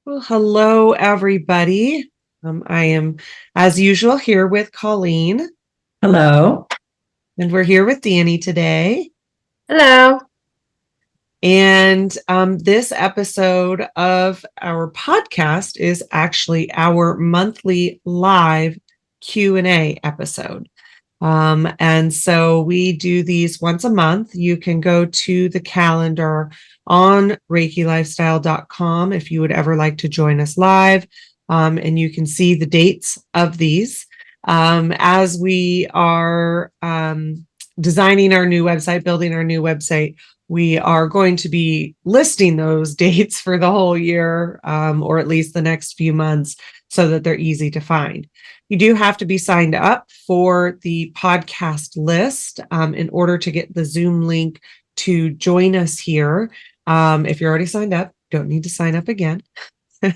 Well, hello, everybody. I am, as usual, here with Colleen, Hello. and we're here with Danny today. Hello. And this episode of our podcast is actually our monthly live Q&A episode. And so we do these once a month. You can go to the calendar on reikilifestyle.com if you would ever like to join us live. And you can see the dates of these. As we are designing our new website, building our new website, we are going to be listing those dates for the whole year, or at least the next few months, so that they're easy to find. You do have to be signed up for the podcast list in order to get the Zoom link to join us here. If you're already signed up, don't need to sign up again. I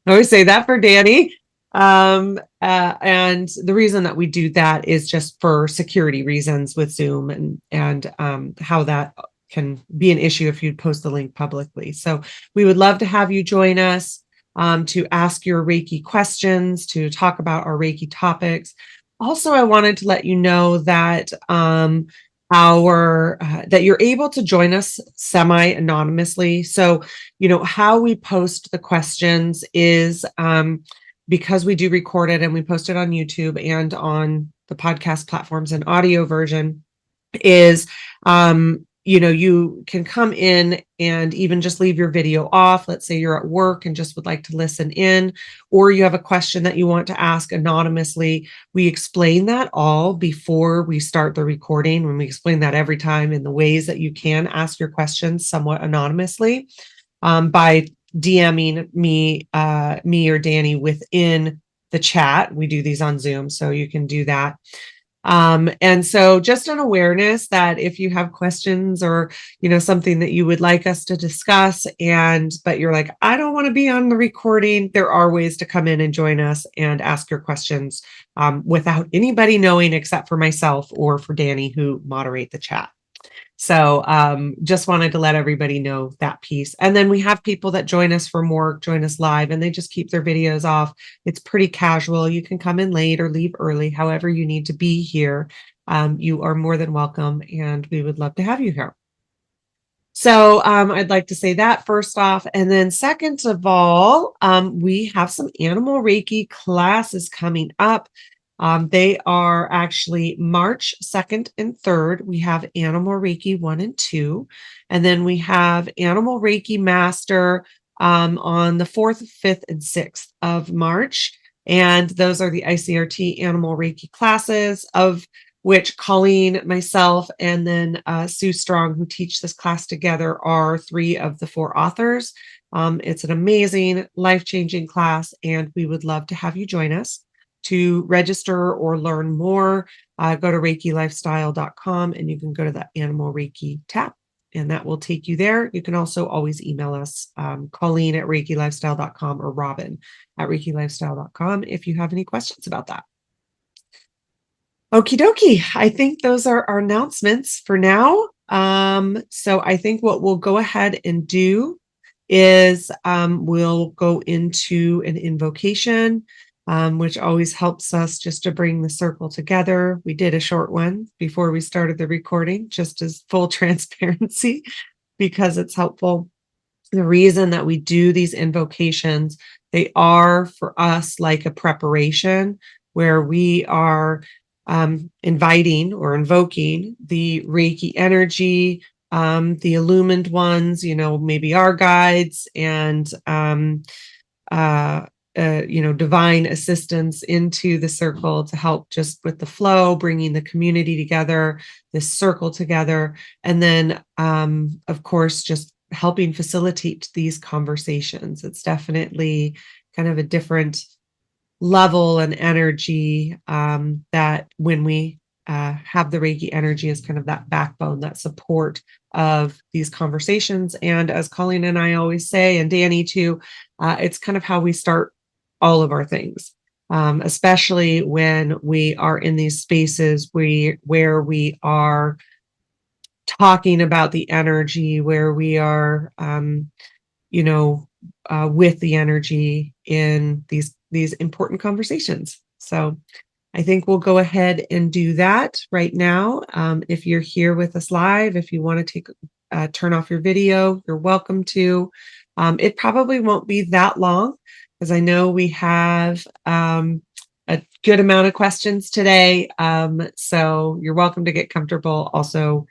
always say that for Danny. And the reason that we do that is just for security reasons with Zoom and how that can be an issue if you post the link publicly. So we would love to have you join us to ask your Reiki questions, to talk about our Reiki topics. Also, I wanted to let you know that that you're able to join us semi-anonymously. So, how we post the questions is because we do record it and we post it on YouTube and on the podcast platforms and audio version is you can come in and even just leave your video off. Let's say you're at work and just would like to listen in, or you have a question that you want to ask anonymously. We explain that all before we start the recording, when we explain that every time in the ways that you can ask your questions somewhat anonymously by DMing me or Danny within the chat. We do these on Zoom, so you can do that. And so just an awareness that if you have questions or, something that you would like us to discuss but you're like, I don't want to be on the recording, there are ways to come in and join us and ask your questions without anybody knowing except for myself or for Danny, who moderate the chat. So just wanted to let everybody know that piece. And then we have people that join us from work, join us live, and they just keep their videos off. It's pretty casual. You can come in late or leave early, however you need to be here. You are more than welcome, and we would love to have you here. So I'd like to say that first off. And then second of all, we have some animal Reiki classes coming up. They are actually March 2nd and 3rd. We have Animal Reiki 1 and 2. And then we have Animal Reiki Master on the 4th, 5th, and 6th of March. And those are the ICRT Animal Reiki classes, of which Colleen, myself, and then Sue Strong, who teach this class together, are 3 of the 4 authors. It's an amazing, life-changing class, and we would love to have you join us. To register or learn more, go to reikilifestyle.com and you can go to the Animal Reiki tab, and that will take you there. You can also always email us, Colleen at reikilifestyle.com or Robyn at reikilifestyle.com if you have any questions about that. Okie dokie. I think those are our announcements for now. So I think what we'll go ahead and do is we'll go into an invocation, which always helps us just to bring the circle together. We did a short one before we started the recording, just as full transparency, because it's helpful. The reason that we do these invocations, they are for us like a preparation where we are inviting or invoking the Reiki energy, the illumined ones, maybe our guides and divine assistance into the circle to help just with the flow, bringing the community together, this circle together, and then, of course, just helping facilitate these conversations. It's definitely kind of a different level and energy that when we have the Reiki energy as kind of that backbone, that support of these conversations. And as Colleen and I always say, and Danny too, it's kind of how we start all of our things, especially when we are in these spaces where we are talking about the energy, where we are, with the energy in these important conversations. So I think we'll go ahead and do that right now. If you're here with us live, if you want to turn off your video, you're welcome to. It probably won't be that long because I know we have a good amount of questions today. So you're welcome to get comfortable. Also,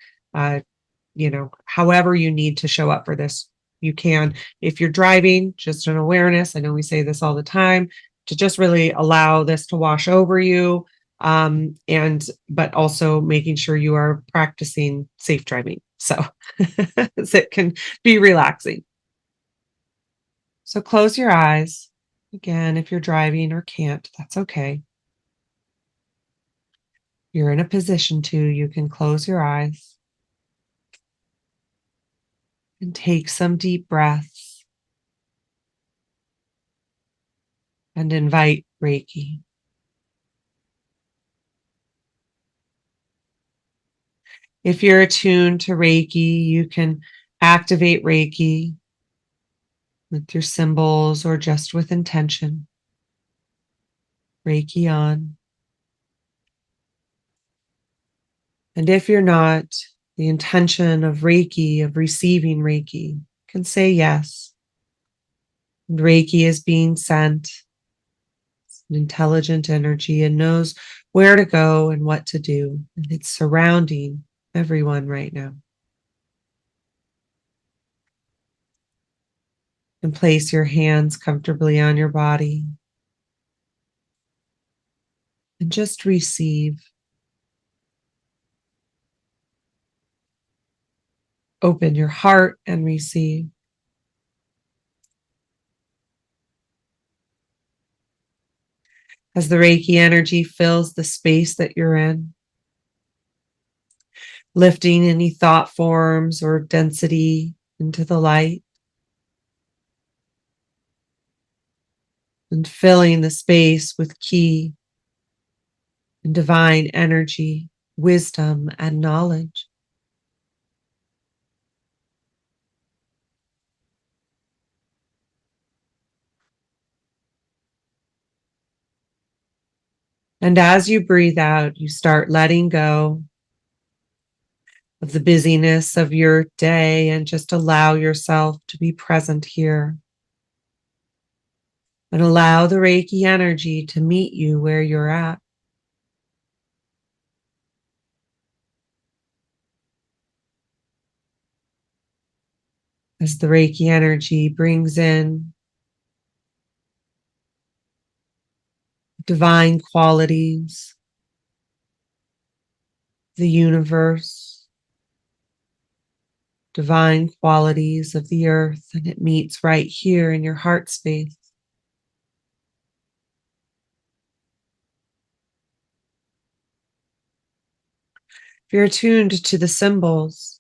however you need to show up for this, you can. If you're driving, just an awareness. I know we say this all the time, to just really allow this to wash over you. But also making sure you are practicing safe driving. So it can be relaxing. So close your eyes. Again, if you're driving or can't, that's okay. You're in a position to, you can close your eyes and take some deep breaths and invite Reiki. If you're attuned to Reiki, you can activate Reiki with your symbols or just with intention. Reiki on. And if you're not, the intention of Reiki, of receiving Reiki, can say yes. And Reiki is being sent. It's an intelligent energy and knows where to go and what to do. And it's surrounding everyone right now. And place your hands comfortably on your body. And just receive. Open your heart and receive. As the Reiki energy fills the space that you're in, lifting any thought forms or density into the light, and filling the space with ki and divine energy, wisdom, and knowledge. And as you breathe out, you start letting go of the busyness of your day and just allow yourself to be present here. And allow the Reiki energy to meet you where you're at. As the Reiki energy brings in divine qualities, the universe, divine qualities of the earth, and it meets right here in your heart space. If you're attuned to the symbols,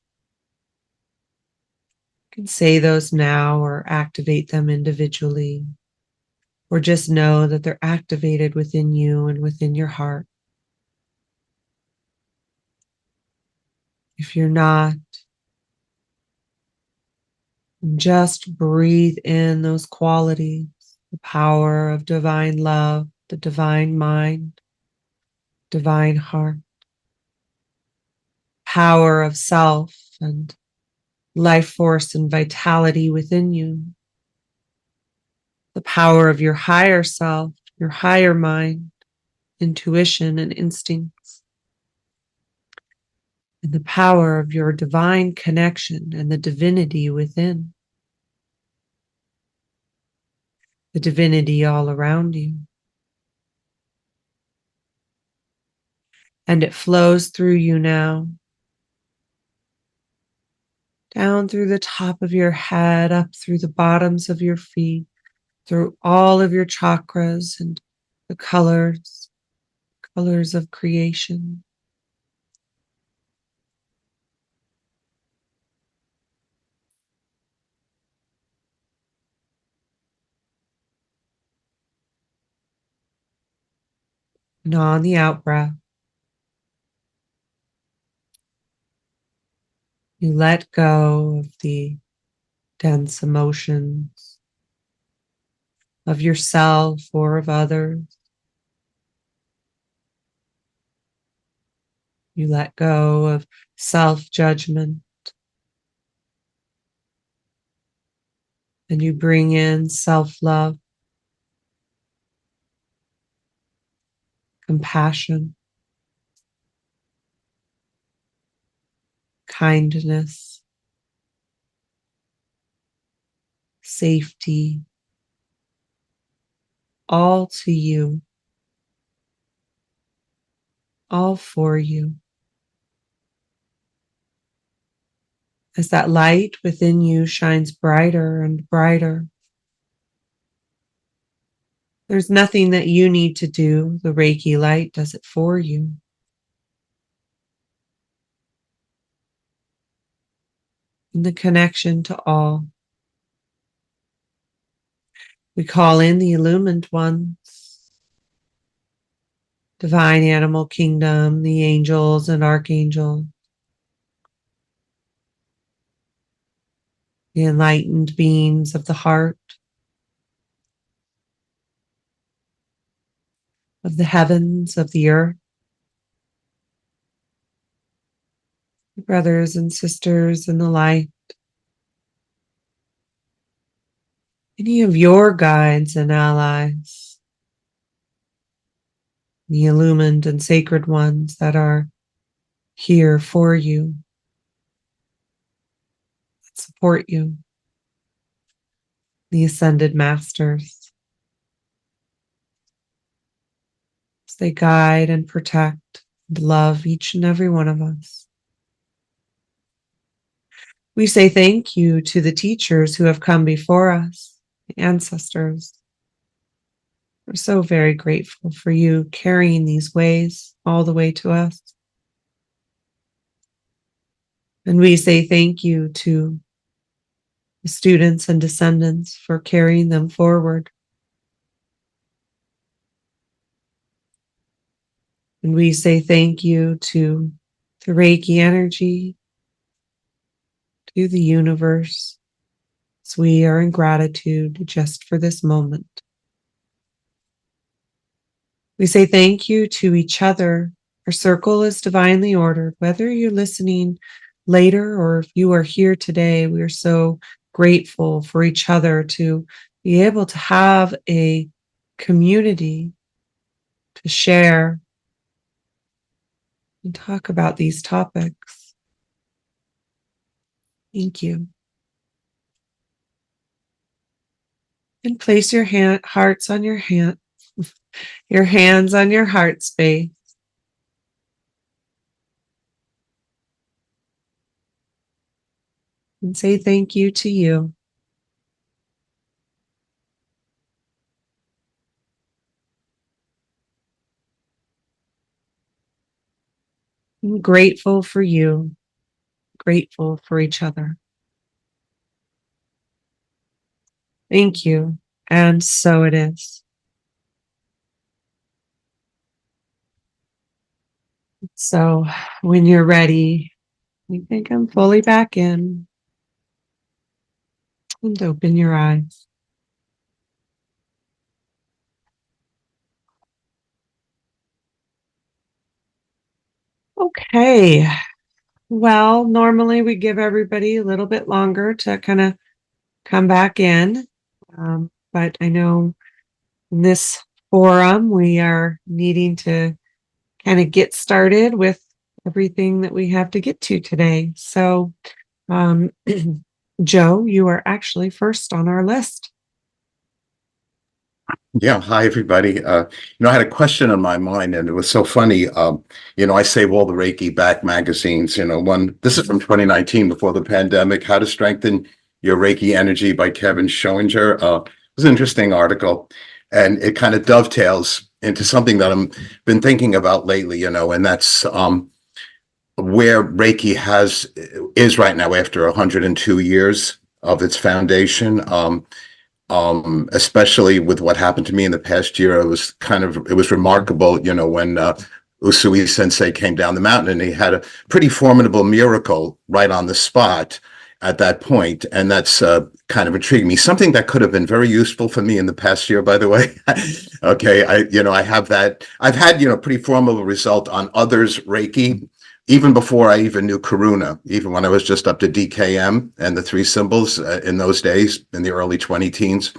you can say those now or activate them individually, or just know that they're activated within you and within your heart. If you're not, just breathe in those qualities, the power of divine love, the divine mind, divine heart, power of self and life force and vitality within you, the power of your higher self, your higher mind, intuition and instincts, and the power of your divine connection and the divinity within, the divinity all around you. And it flows through you now, down through the top of your head, up through the bottoms of your feet, through all of your chakras and the colors of creation. And on the out breath, you let go of the dense emotions, of yourself or of others. You let go of self-judgment, and you bring in self-love, compassion, kindness, safety, all to you, all for you. As that light within you shines brighter and brighter, there's nothing that you need to do. The Reiki light does it for you. And the connection to all. We call in the illumined ones, divine animal kingdom, the angels and archangels, the enlightened beings of the heart, of the heavens, of the earth, brothers and sisters in the light, any of your guides and allies, the illumined and sacred ones that are here for you, that support you, the ascended masters, as they guide and protect and love each and every one of us. We say thank you to the teachers who have come before us, the ancestors. We're so very grateful for you carrying these ways all the way to us. And we say thank you to the students and descendants for carrying them forward. And we say thank you to the Reiki energy, to the universe, as we are in gratitude just for this moment. We say thank you to each other. Our circle is divinely ordered. Whether you're listening later or if you are here today, we are so grateful for each other to be able to have a community to share and talk about these topics. Thank you. And place your hearts on your your hands on your heart space. And say thank you to you. I'm grateful for you, grateful for each other. Thank you. And so it is. So when you're ready, you can come fully back in and open your eyes. Okay. Well, normally we give everybody a little bit longer to kind of come back in. But I know in this forum, we are needing to kind of get started with everything that we have to get to today. So, Joe, you are actually first on our list. Yeah, hi everybody. I had a question on my mind, and it was so funny. I save all the Reiki back magazines. This is from 2019, before the pandemic. How to Strengthen Your Reiki Energy by Kevin Schoeninger. It was an interesting article, and it kind of dovetails into something that I've been thinking about lately. And that's where Reiki is right now after 102 years of its foundation. Especially with what happened to me in the past year. It was remarkable, when Usui Sensei came down the mountain, and he had a pretty formidable miracle right on the spot. at that point, and that's kind of intriguing me. Something that could have been very useful for me in the past year, by the way. Okay, I have that. I've had, pretty formal result on others Reiki, even before I even knew Karuna, even when I was just up to DKM and the three symbols in those days in the early 20 teens.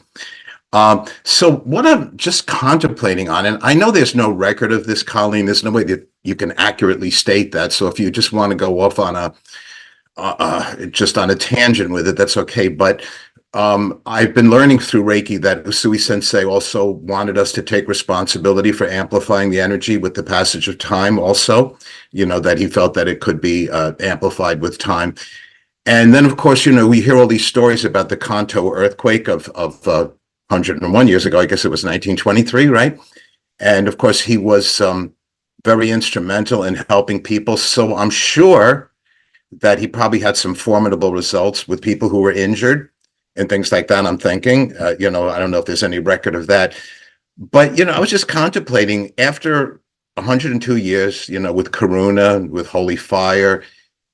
So what I'm just contemplating on, and I know there's no record of this, Colleen, there's no way that you can accurately state that. So if you just want to go off on just on a tangent with it, that's okay. But I've been learning through Reiki that Usui Sensei also wanted us to take responsibility for amplifying the energy with the passage of time also, that he felt that it could be amplified with time. And then, of course, we hear all these stories about the Kanto earthquake of 101 years ago. I guess it was 1923, right? And of course, he was very instrumental in helping people. So I'm sure that he probably had some formidable results with people who were injured and things like that. I'm thinking, I don't know if there's any record of that. But, I was just contemplating after 102 years, with Karuna, with Holy Fire,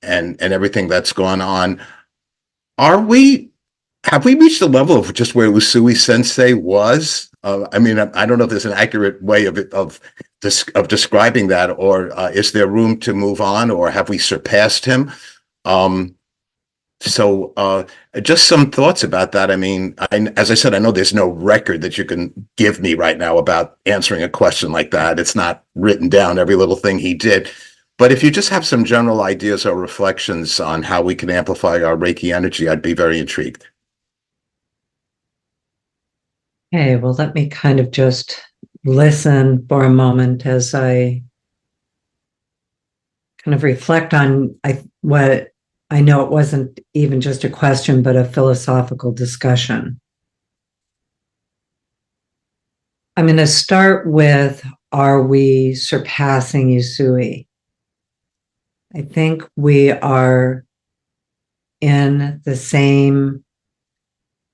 and everything that's gone on, have we reached the level of just where Usui Sensei was? I don't know if there's an accurate way of describing that, or is there room to move on, or have we surpassed him? So just some thoughts about that. As I said, I know there's no record that you can give me right now about answering a question like that. It's not written down, every little thing he did. But if you just have some general ideas or reflections on how we can amplify our Reiki energy, I'd be very intrigued. Okay, well, let me kind of just listen for a moment as I kind of reflect on what I know. It wasn't even just a question, but a philosophical discussion. I'm going to start with, are we surpassing Usui? I think we are in the same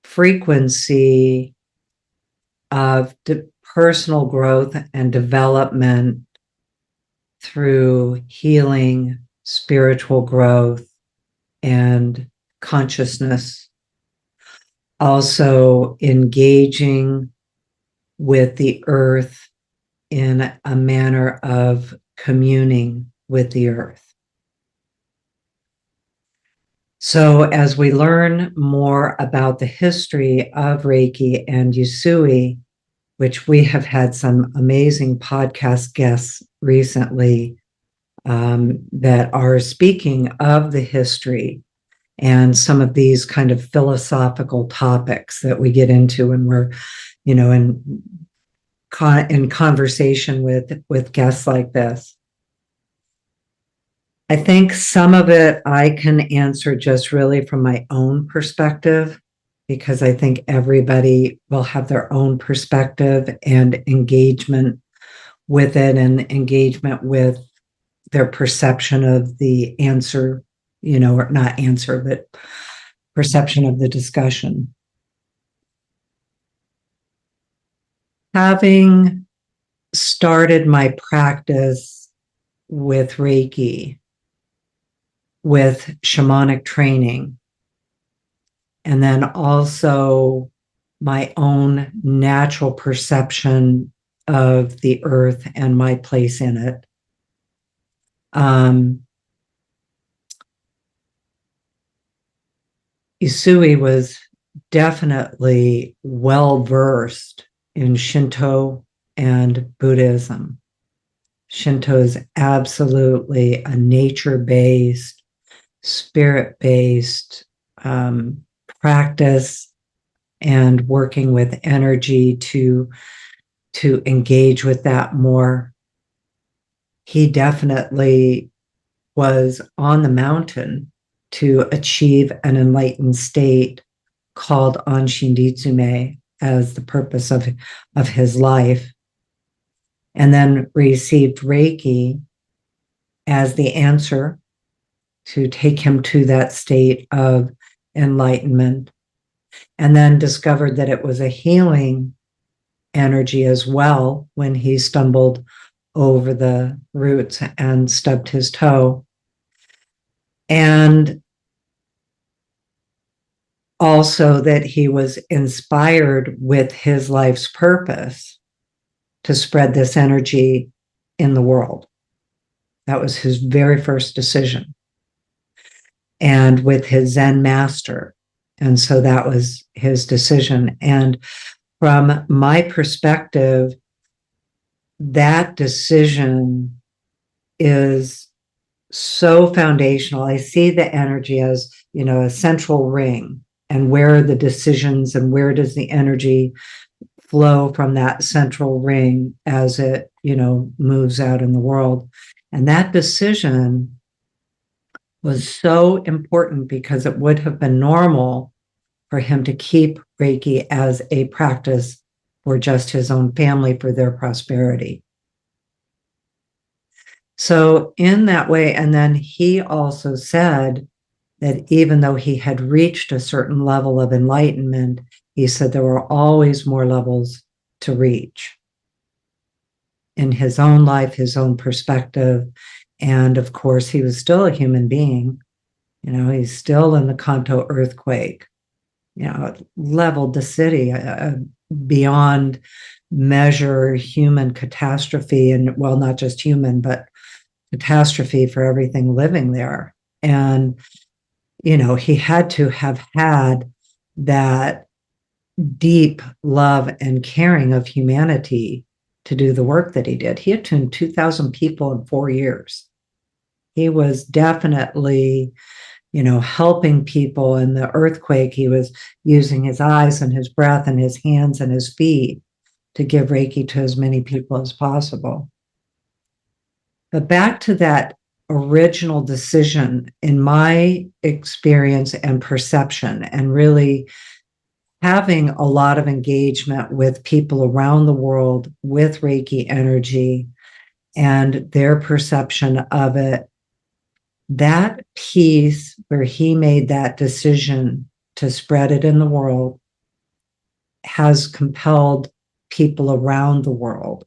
frequency of personal growth and development through healing, spiritual growth, and consciousness. Also engaging with the earth in a manner of communing with the earth. So as we learn more about the history of Reiki and Usui, which we have had some amazing podcast guests recently that are speaking of the history and some of these kind of philosophical topics that we get into when we're, in conversation with guests like this. I think some of it I can answer just really from my own perspective, because I think everybody will have their own perspective and engagement with it, and engagement with their perception of the answer, or not answer, but perception of the discussion. Having started my practice with Reiki, with shamanic training, and then also my own natural perception of the earth and my place in it. Usui was definitely well-versed in Shinto and Buddhism. Shinto is absolutely a nature-based, spirit-based practice, and working with energy to engage with that more. He definitely was on the mountain to achieve an enlightened state called Anshin Ditsume as the purpose of his life, and then received Reiki as the answer to take him to that state of enlightenment, and then discovered that it was a healing energy as well when he stumbled over the roots and stubbed his toe. And also that he was inspired with his life's purpose to spread this energy in the world. That was his very first decision. And with his Zen master. And so that was his decision. And from my perspective, that decision is so foundational. I see the energy as, a central ring, and where are the decisions and where does the energy flow from that central ring as it, moves out in the world. And that decision was so important because it would have been normal for him to keep Reiki as a practice for just his own family, for their prosperity. So in that way, and then he also said that even though he had reached a certain level of enlightenment, he said there were always more levels to reach in his own life, his own perspective. And of course, he was still a human being. He's still in the Kanto earthquake, leveled the city, beyond measure human catastrophe. And well, not just human, but catastrophe for everything living there. And, he had to have had that deep love and caring of humanity to do the work that he did. He attuned 2,000 people in 4 years. He was definitely, helping people in the earthquake. He was using his eyes and his breath and his hands and his feet to give Reiki to as many people as possible. But back to that original decision, in my experience and perception, and really having a lot of engagement with people around the world with Reiki energy and their perception of it, that piece where he made that decision to spread it in the world has compelled people around the world.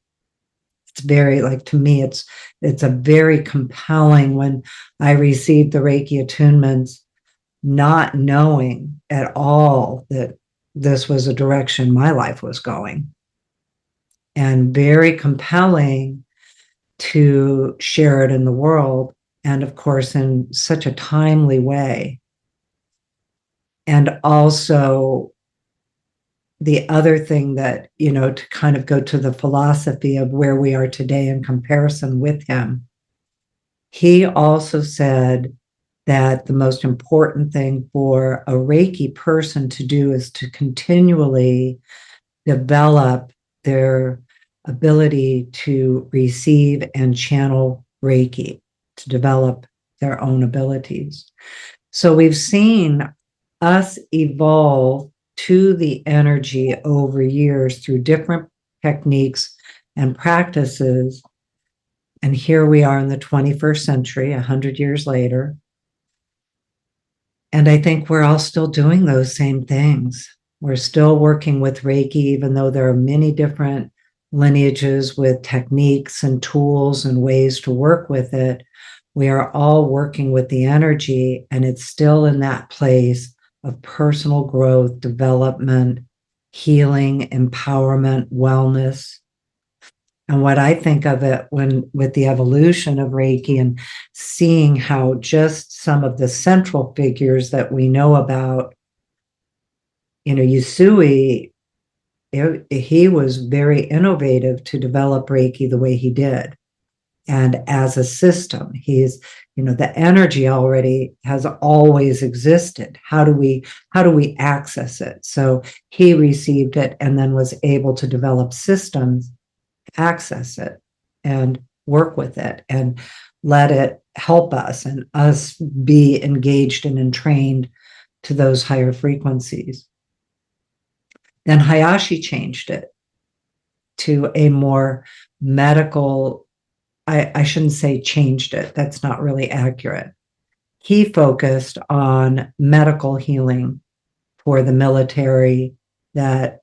It's very, to me, it's a very compelling when I received the Reiki attunements, not knowing at all that this was a direction my life was going. And very compelling to share it in the world. And of course, in such a timely way. And also, the other thing that, to kind of go to the philosophy of where we are today in comparison with him, he also said that the most important thing for a Reiki person to do is to continually develop their ability to receive and channel Reiki, to develop their own abilities. So we've seen us evolve to the energy over years through different techniques and practices. And here we are in the 21st century, 100 years later. And I think we're all still doing those same things. We're still working with Reiki, even though there are many different lineages with techniques and tools and ways to work with it. We are all working with the energy, and it's still in that place of personal growth, development, healing, empowerment, wellness. And what I think of it with the evolution of Reiki and seeing how just some of the central figures that we know about, Yusui, he was very innovative to develop Reiki the way he did. And as a system, the energy already has always existed. How do we access it? So he received it and then was able to develop systems, access it and work with it and let it help us and us be engaged and entrained to those higher frequencies. Then Hayashi changed it to a more medical, I shouldn't say changed it. That's not really accurate. He focused on medical healing for the military, and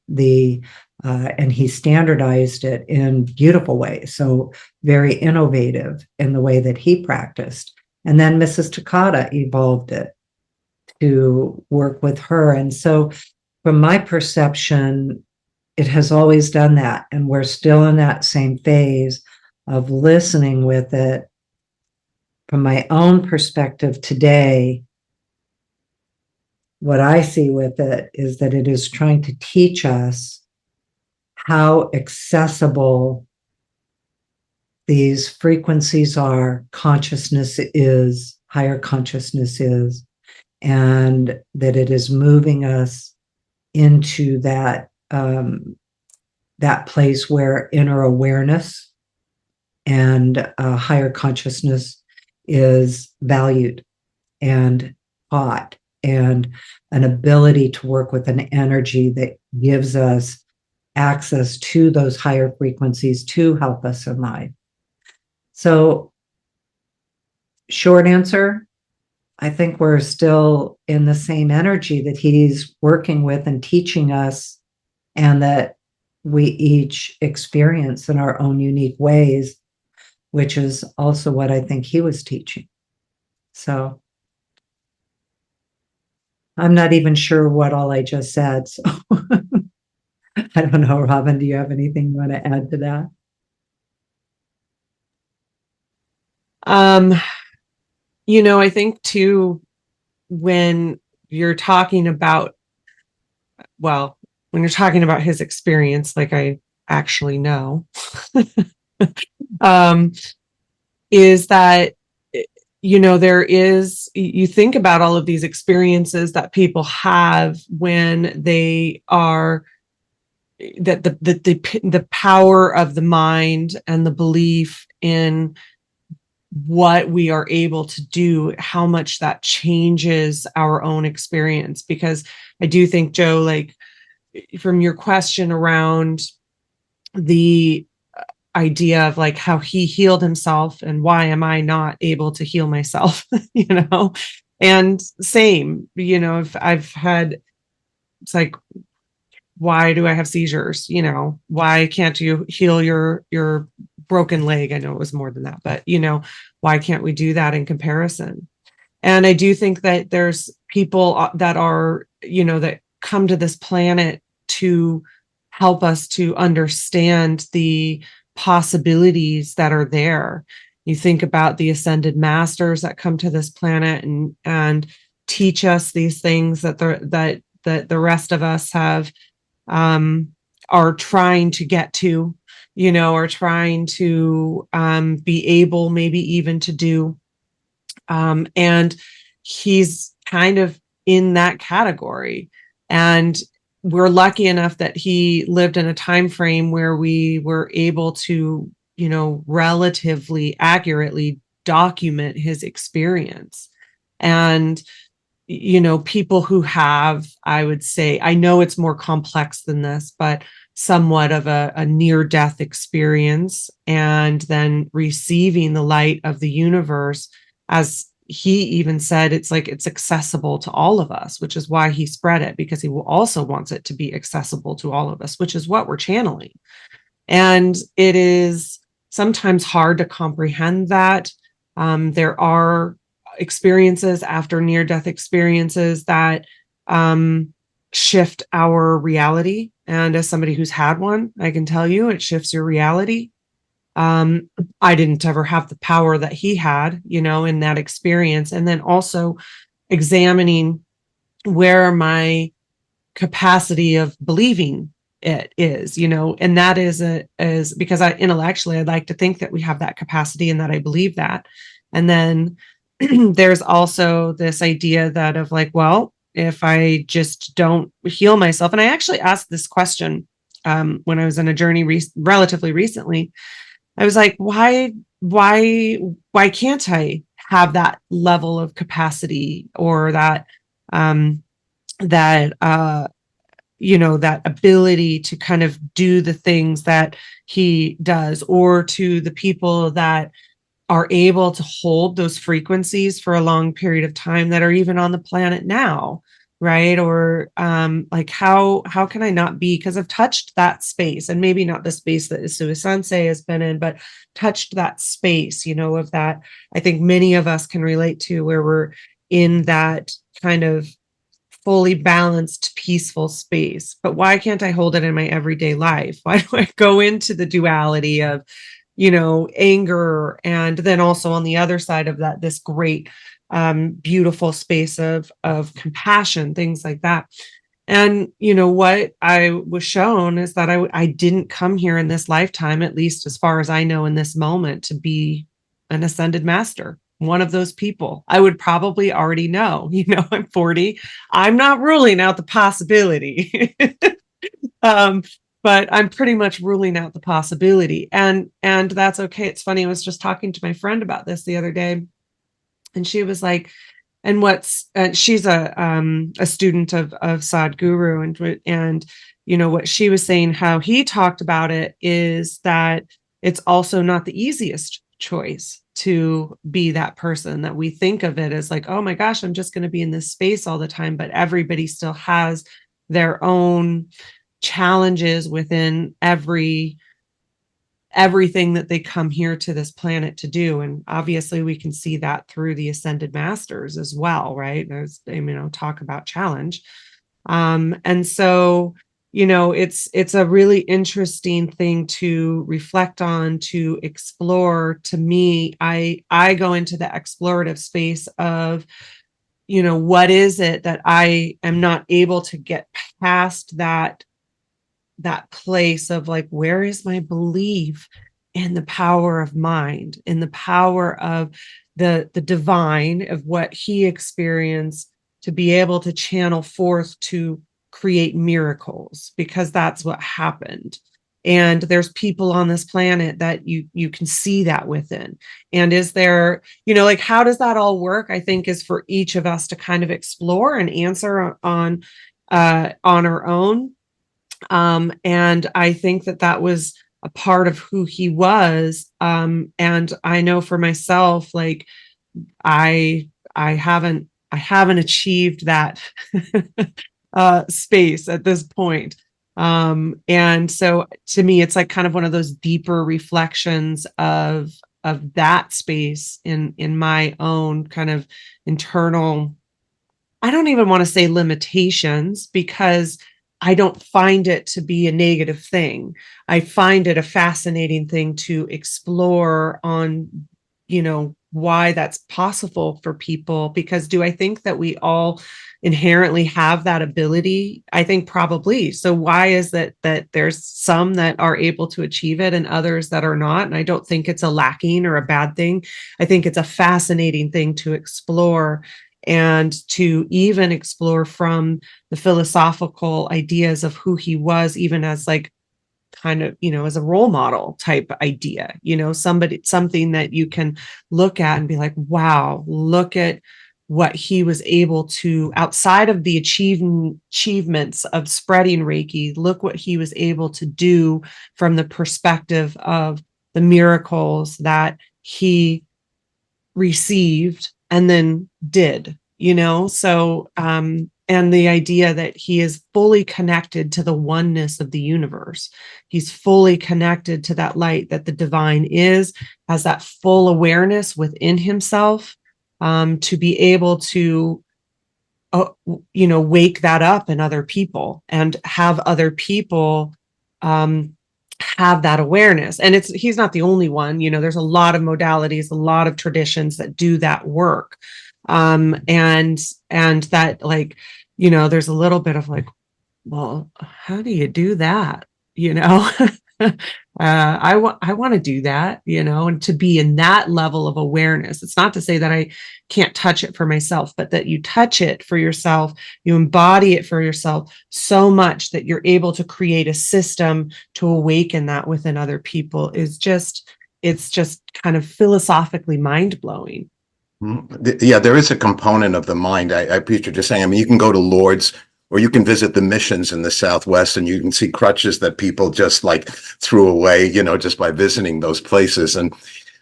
he standardized it in beautiful ways. So very innovative in the way that he practiced. And then Mrs. Takata evolved it to work with her. And so from my perception, it has always done that. And we're still in that same phase of listening with it. From my own perspective today, what I see with it is that it is trying to teach us how accessible these frequencies are, consciousness is, higher consciousness is, and that it is moving us into that that place where inner awareness and higher consciousness is valued and taught, and an ability to work with an energy that gives us access to those higher frequencies to help us in life. So, short answer, I think we're still in the same energy that he's working with and teaching us, and that we each experience in our own unique ways, which is also what I think he was teaching. So I'm not even sure what all I just said. So I don't know, Robyn, do you have anything you want to add to that? I think too, when you're talking about, when you're talking about his experience, like I actually know, is that, there is, you think about all of these experiences that people have when they are, that the power of the mind and the belief in what we are able to do, how much that changes our own experience. Because I do think, Joe, like from your question around the idea of like how he healed himself and why am I not able to heal myself, and same, if I've had, it's like, why do I have seizures? Why can't you heal your broken leg? I know it was more than that, but why can't we do that in comparison? And I do think that there's people that are, that come to this planet to help us to understand the possibilities that are there. You think about the ascended masters that come to this planet and teach us these things that the rest of us have, are trying to get to, or trying to be able maybe even to do. And he's kind of in that category. And we're lucky enough that he lived in a time frame where we were able to, relatively accurately document his experience. And people who have, I would say, I know it's more complex than this, but somewhat of a near-death experience, and then receiving the light of the universe, as he even said, it's like it's accessible to all of us, which is why he spread it, because he also wants it to be accessible to all of us, which is what we're channeling. And it is sometimes hard to comprehend that. There are experiences after near-death experiences that shift our reality. And as somebody who's had one, I can tell you it shifts your reality. I didn't ever have the power that he had, in that experience. And then also examining where my capacity of believing it is, and that is because intellectually, I'd like to think that we have that capacity and that I believe that. And then there's also this idea that of like, well, if I just don't heal myself, and I actually asked this question when I was on a journey relatively recently. I was like, why can't I have that level of capacity, or that that ability to kind of do the things that he does, or to the people that are able to hold those frequencies for a long period of time that are even on the planet now, right? Or like how can I not be, because I've touched that space, and maybe not the space that Isue Sensei has been in, but touched that space, of that I think many of us can relate to, where we're in that kind of fully balanced, peaceful space. But why can't I hold it in my everyday life? Why do I go into the duality of, anger, and then also on the other side of that, this great, beautiful space of compassion, things like that. And what I was shown is that I didn't come here in this lifetime, at least as far as I know in this moment, to be an ascended master, one of those people. I would probably already know, I'm 40. I'm not ruling out the possibility. But I'm pretty much ruling out the possibility. And that's okay. It's funny. I was just talking to my friend about this the other day, and she was like, and she's a student of Sadhguru, and what she was saying, how he talked about it, is that it's also not the easiest choice to be that person. That we think of it as like, oh my gosh, I'm just going to be in this space all the time, but everybody still has their own challenges within everything that they come here to this planet to do. And obviously we can see that through the ascended masters as well, right? There's, talk about challenge. And so, it's a really interesting thing to reflect on, to explore. To me, I go into the explorative space of, what is it that I am not able to get past that place of like, where is my belief in the power of mind, in the power of the divine, of what he experienced, to be able to channel forth to create miracles, because that's what happened. And there's people on this planet that you can see that within. And is there, like, how does that all work? I think is for each of us to kind of explore and answer on our own. And I think that was a part of who he was. And I know for myself, like, I haven't achieved that space at this point. And so to me, it's like kind of one of those deeper reflections of that space in my own kind of internal, I don't even want to say limitations, because I don't find it to be a negative thing. I find it a fascinating thing to explore on, why that's possible for people. Because do I think that we all inherently have that ability? I think probably. So why is that there's some that are able to achieve it and others that are not? And I don't think it's a lacking or a bad thing. I think it's a fascinating thing to explore, and to even explore from the philosophical ideas of who he was, even as like kind of, as a role model type idea, something that you can look at and be like, wow, look at what he was able to, outside of the achievements of spreading Reiki, look what he was able to do from the perspective of the miracles that he received and then did, so and the idea that he is fully connected to the oneness of the universe. He's fully connected to that light that the divine is, has that full awareness within himself, to be able to wake that up in other people, and have other people have that awareness. And he's not the only one. There's a lot of modalities, a lot of traditions that do that work. And that, like, there's a little bit of like, well, how do you do that? I want to do that, and to be in that level of awareness. It's not to say that I can't touch it for myself, but that you touch it for yourself, you embody it for yourself so much that you're able to create a system to awaken that within other people. It's just kind of philosophically mind-blowing. Yeah, there is a component of the mind. I appreciate what you're saying. I mean, you can go to Lourdes, or you can visit the missions in the Southwest, and you can see crutches that people just like threw away, just by visiting those places. And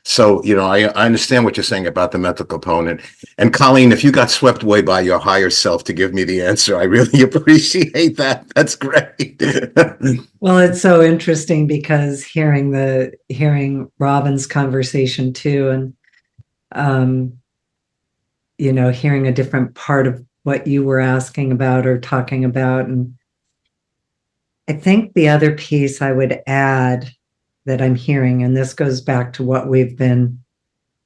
so, I understand what you're saying about the mental component. And Colleen, if you got swept away by your higher self to give me the answer, I really appreciate that. That's great. Well, it's so interesting because hearing Robyn's conversation too, and hearing a different part of what you were asking about or talking about. And I think the other piece I would add that I'm hearing, and this goes back to what we've been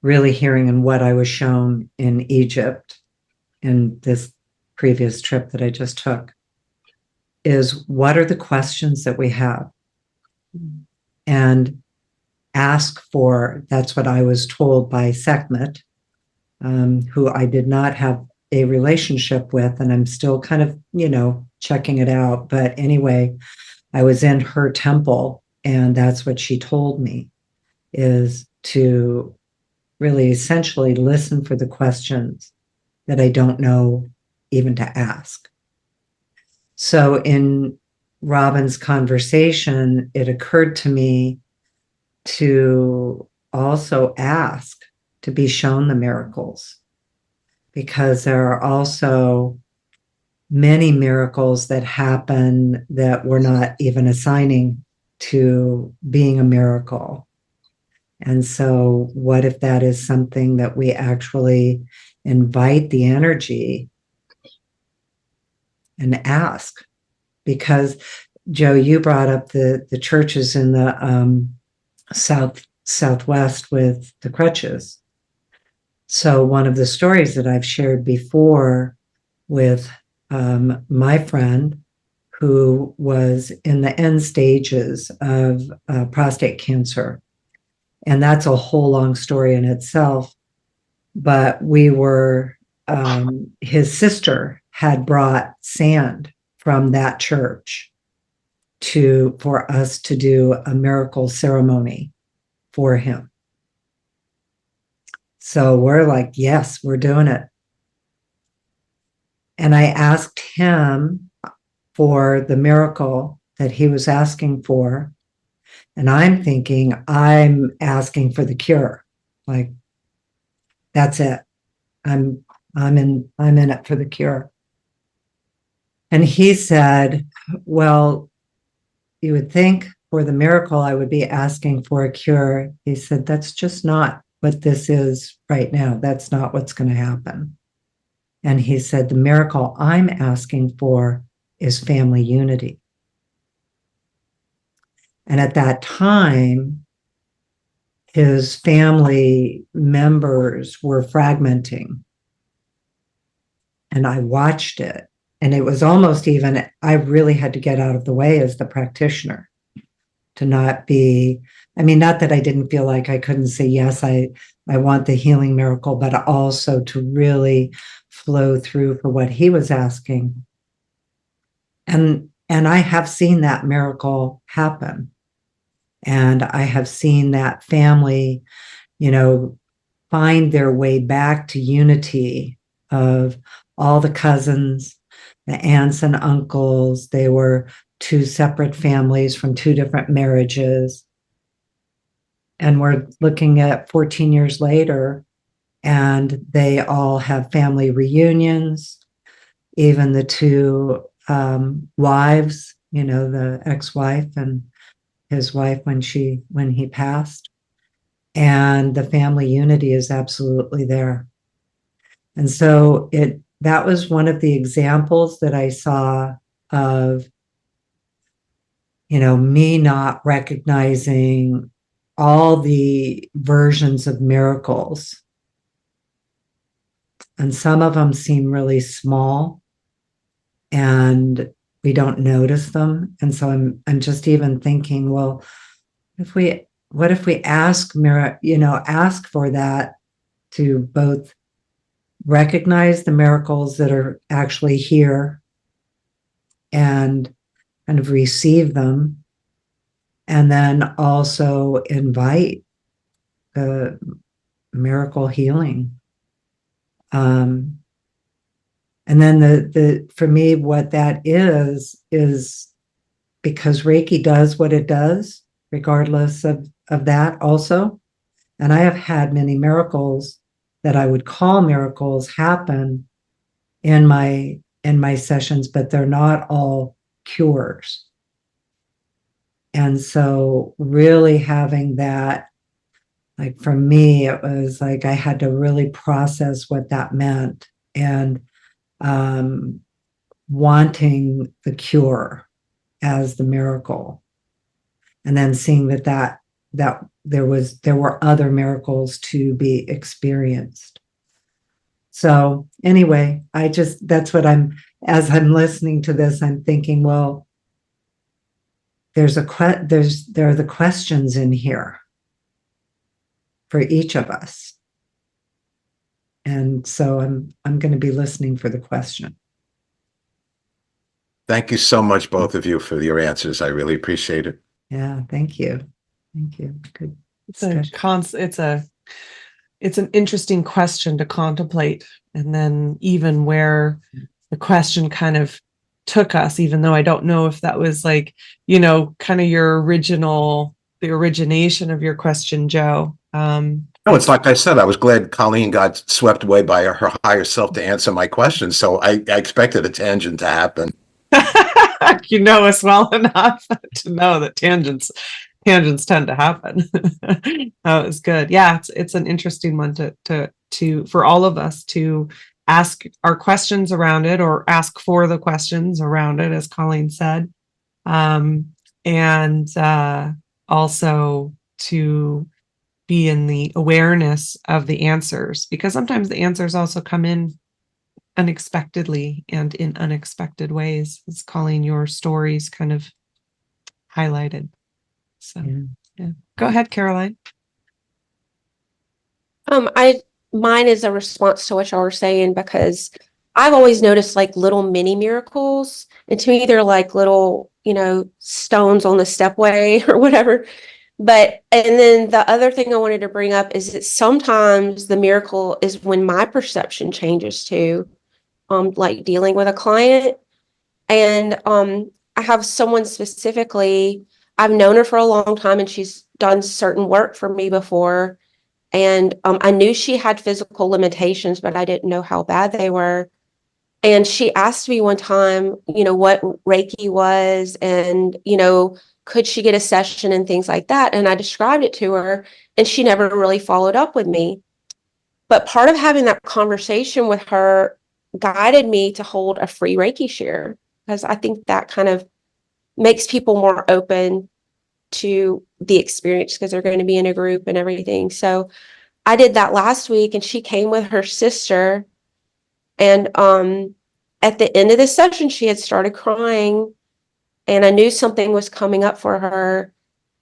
really hearing and what I was shown in Egypt in this previous trip that I just took, is what are the questions that we have? And ask for, that's what I was told by Sekhmet, who I did not have a relationship with, and I'm still kind of, checking it out. But anyway, I was in her temple, and that's what she told me, is to really essentially listen for the questions that I don't know even to ask. So in Robyn's conversation, it occurred to me to also ask to be shown the miracles, because there are also many miracles that happen that we're not even assigning to being a miracle. And so what if that is something that we actually invite the energy and ask? Because Joe, you brought up the churches in the southwest with the crutches. So one of the stories that I've shared before with my friend, who was in the end stages of prostate cancer, and that's a whole long story in itself. But we were, his sister had brought sand from that church for us to do a miracle ceremony for him. So we're like, yes, we're doing it. And I asked him for the miracle that he was asking for. And I'm thinking, I'm asking for the cure. Like, that's it. I'm in it for the cure. And he said, well, you would think for the miracle I would be asking for a cure. He said, that's just not what this is right now. That's not what's going to happen. And he said, the miracle I'm asking for is family unity. And at that time, his family members were fragmenting. And I watched it. And it was almost even, I really had to get out of the way as the practitioner to not be, not that I didn't feel like I couldn't say, yes, I want the healing miracle, but also to really flow through for what he was asking. And I have seen that miracle happen. And I have seen that family, find their way back to unity of all the cousins, the aunts and uncles. They were two separate families from two different marriages. And we're looking at 14 years later, and they all have family reunions. Even the two wives, the ex-wife and his wife when he passed. And the family unity is absolutely there. And so that was one of the examples that I saw of, me not recognizing all the versions of miracles. And some of them seem really small and we don't notice them. And so I'm just even thinking, well, what if we ask for that, to both recognize the miracles that are actually here and kind of receive them, and then also invite the miracle healing. And then for me, what that is because Reiki does what it does, regardless of that also. And I have had many miracles that I would call miracles happen in my sessions, but they're not all cures. And so really having that Like for me, it was like I had to really process what that meant, and wanting the cure as the miracle, and then seeing that there were other miracles to be experienced. So anyway, that's what as I'm listening to this, I'm thinking, well, there are the questions in here for each of us. And so I'm going to be listening for the question. Thank you so much, both of you, for your answers. I really appreciate it. Yeah, thank you. Thank you. Good It's it's an interesting question to contemplate, and then even where the question kind of took us, even though I don't know if that was like, kind of the origination of your question, Joe. No, it's like I said, I was glad Colleen got swept away by her higher self to answer my question. So I expected a tangent to happen. You know us well enough to know that tangents tend to happen. That was good. Yeah, it's an interesting one to for all of us to ask our questions around it, or ask for the questions around it, as Colleen said, and also to be in the awareness of the answers, because sometimes the answers also come in unexpectedly and in unexpected ways, as Colleen, your stories kind of highlighted. So yeah. Go ahead, Caroline. Mine is a response to what y'all were saying, because I've always noticed like little mini miracles, and to me they're like little, stones on the stepway or whatever. And then the other thing I wanted to bring up is that sometimes the miracle is when my perception changes too, like dealing with a client. And I have someone specifically, I've known her for a long time, and she's done certain work for me before. And I knew she had physical limitations, but I didn't know how bad they were. And she asked me one time, what Reiki was, and, could she get a session and things like that. And I described it to her, and she never really followed up with me. But part of having that conversation with her guided me to hold a free Reiki share, because I think that kind of makes people more open to the experience, because they're going to be in a group and everything. So I did that last week, and she came with her sister. And at the end of the session, she had started crying, and I knew something was coming up for her.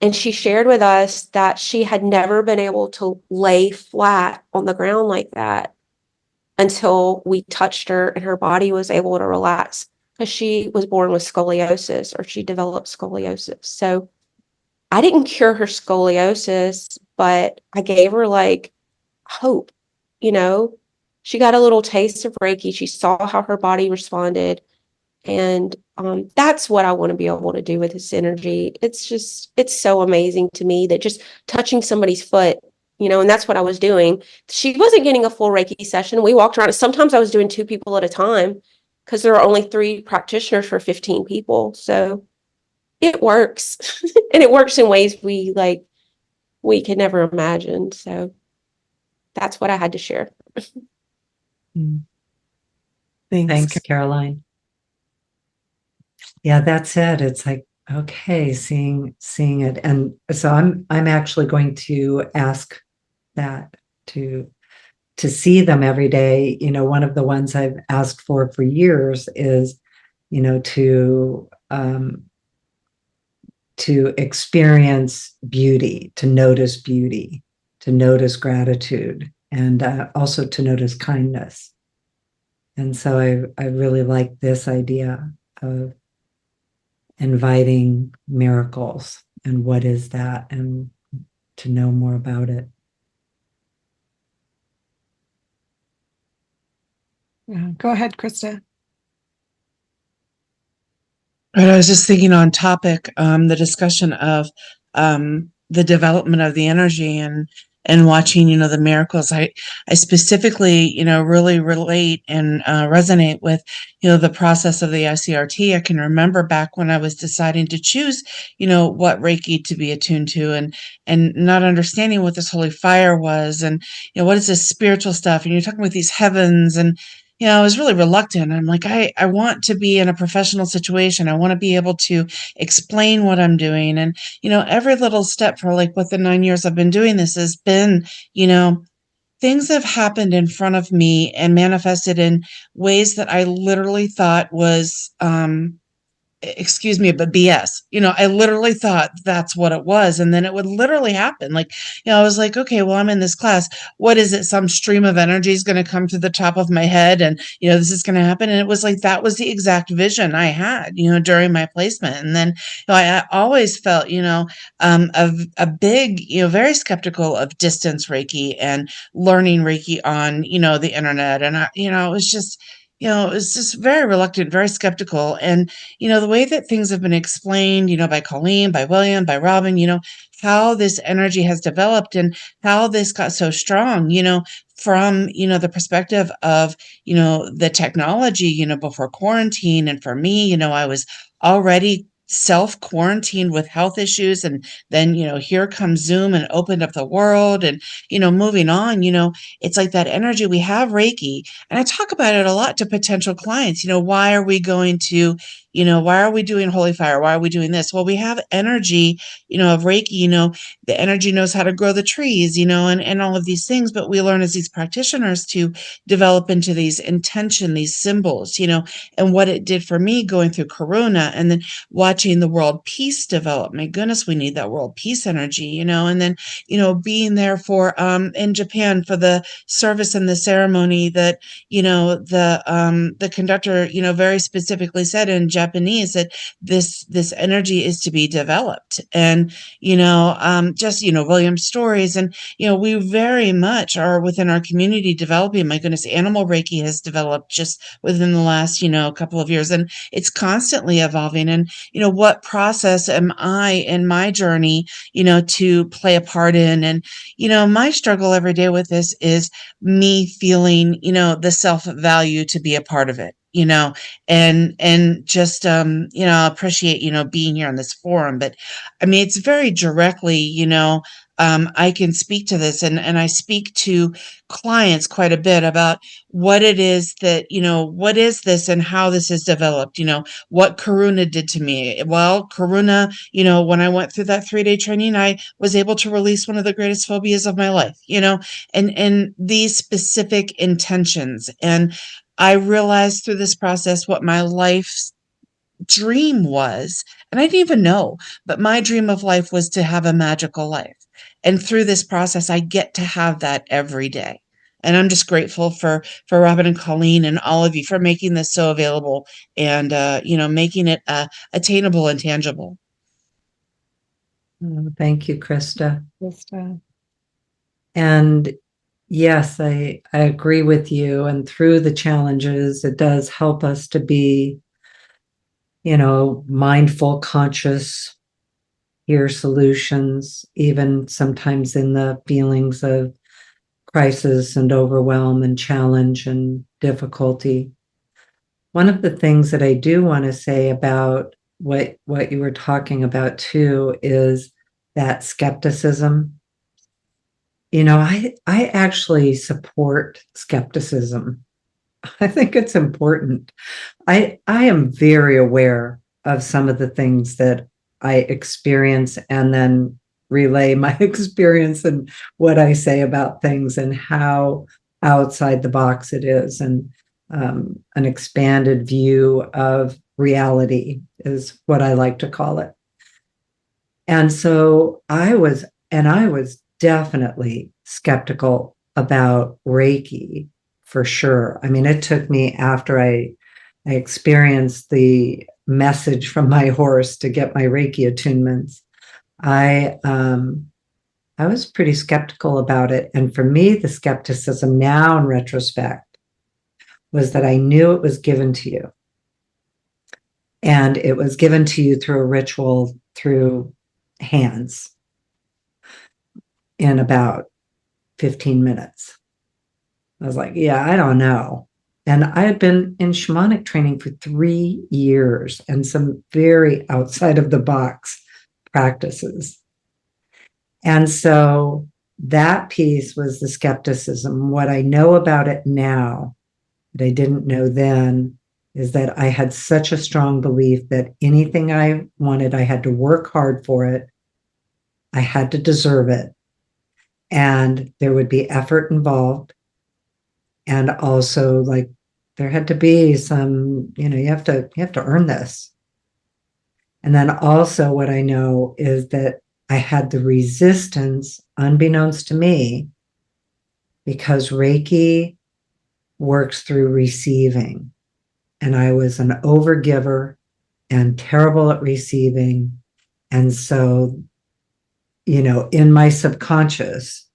And she shared with us that she had never been able to lay flat on the ground like that until we touched her, and her body was able to relax, because she was born with scoliosis, or she developed scoliosis. So I didn't cure her scoliosis, but I gave her like hope. She got a little taste of Reiki. She saw how her body responded. And that's what I want to be able to do with this energy. It's so amazing to me that just touching somebody's foot, and that's what I was doing. She wasn't getting a full Reiki session. We walked around. Sometimes I was doing 2 people at a time, because there are only 3 practitioners for 15 people. So it works. And it works in ways we could never imagine. So that's what I had to share. Thanks, Caroline. Yeah, that's it. It's like, okay, seeing it. And so I'm actually going to ask that to see them every day. One of the ones I've asked for years is, to experience beauty, to notice gratitude, and also to notice kindness. And so I really like this idea of inviting miracles, and what is that, and to know more about it. Go ahead, Krista. I was just thinking on topic, the discussion of the development of the energy, and and watching, the miracles. I specifically, really relate and resonate with, the process of the ICRT. I can remember back when I was deciding to choose, what Reiki to be attuned to, and not understanding what this holy fire was, and, what is this spiritual stuff? And you're talking with these heavens, and, I was really reluctant. I'm like, I want to be in a professional situation. I want to be able to explain what I'm doing. And, every little step for like what the 9 years I've been doing this has been, things have happened in front of me and manifested in ways that I literally thought was, excuse me, but BS. I literally thought that's what it was. And then it would literally happen. Like, I was like, okay, well, I'm in this class. What is it? Some stream of energy is going to come to the top of my head, and, this is going to happen. And it was like, that was the exact vision I had, during my placement. And then, I always felt, a big, very skeptical of distance Reiki and learning Reiki on, the internet. And, it was just, it was just very reluctant, very skeptical. And, the way that things have been explained, by Colleen, by William, by Robyn, how this energy has developed and how this got so strong, from, the perspective of, the technology, before quarantine. And for me, I was already self-quarantined with health issues. And then, here comes Zoom and opened up the world. And, moving on, it's like that energy. We have Reiki. And I talk about it a lot to potential clients. Why are we going to, why are we doing holy fire? Why are we doing this? Well, we have energy, of Reiki, the energy knows how to grow the trees, and all of these things. But we learn as these practitioners to develop into these intention, these symbols, and what it did for me going through Corona and then watching the world peace develop. My goodness, we need that world peace energy, and then, being there for, in Japan for the service and the ceremony that, the conductor, very specifically said in Japanese that this energy is to be developed. And, just, William's stories. And, we very much are within our community developing. My goodness, animal Reiki has developed just within the last, couple of years. And it's constantly evolving. And, what process am I in my journey, to play a part in? And, my struggle every day with this is me feeling, the self-value to be a part of it, and just, appreciate, being here on this forum. But I mean, it's very directly, I can speak to this, and I speak to clients quite a bit about what it is that, what is this and how this is developed, what Karuna did to me. Well, Karuna, when I went through that 3-day training, I was able to release one of the greatest phobias of my life, and these specific intentions. And I realized through this process what my life's dream was. And I didn't even know, but my dream of life was to have a magical life. And through this process, I get to have that every day. And I'm just grateful for Robyn and Colleen and all of you for making this so available and, making it attainable and tangible. Oh, thank you, Krista. And yes, I agree with you. And through the challenges, it does help us to be, mindful, conscious, hear solutions, even sometimes in the feelings of crisis and overwhelm and challenge and difficulty. One of the things that I do want to say about what you were talking about too is that skepticism. I actually support skepticism. I think it's important. I am very aware of some of the things that I experience and then relay my experience and what I say about things and how outside the box it is, and an expanded view of reality is what I like to call it. And so I was definitely skeptical about Reiki, for sure. I mean, it took me after I experienced the message from my horse to get my Reiki attunements. I was pretty skeptical about it. And for me, the skepticism now in retrospect was that I knew it was given to you. And it was given to you through a ritual, through hands in about 15 minutes. I was like, yeah, I don't know. And I had been in shamanic training for 3 years and some very outside of the box practices. And so that piece was the skepticism. What I know about it now that I didn't know then is that I had such a strong belief that anything I wanted, I had to work hard for it. I had to deserve it. And there would be effort involved. And also, like, there had to be some, you have to earn this. And then also what I know is that I had the resistance, unbeknownst to me, because Reiki works through receiving. And I was an overgiver and terrible at receiving. And so, in my subconscious,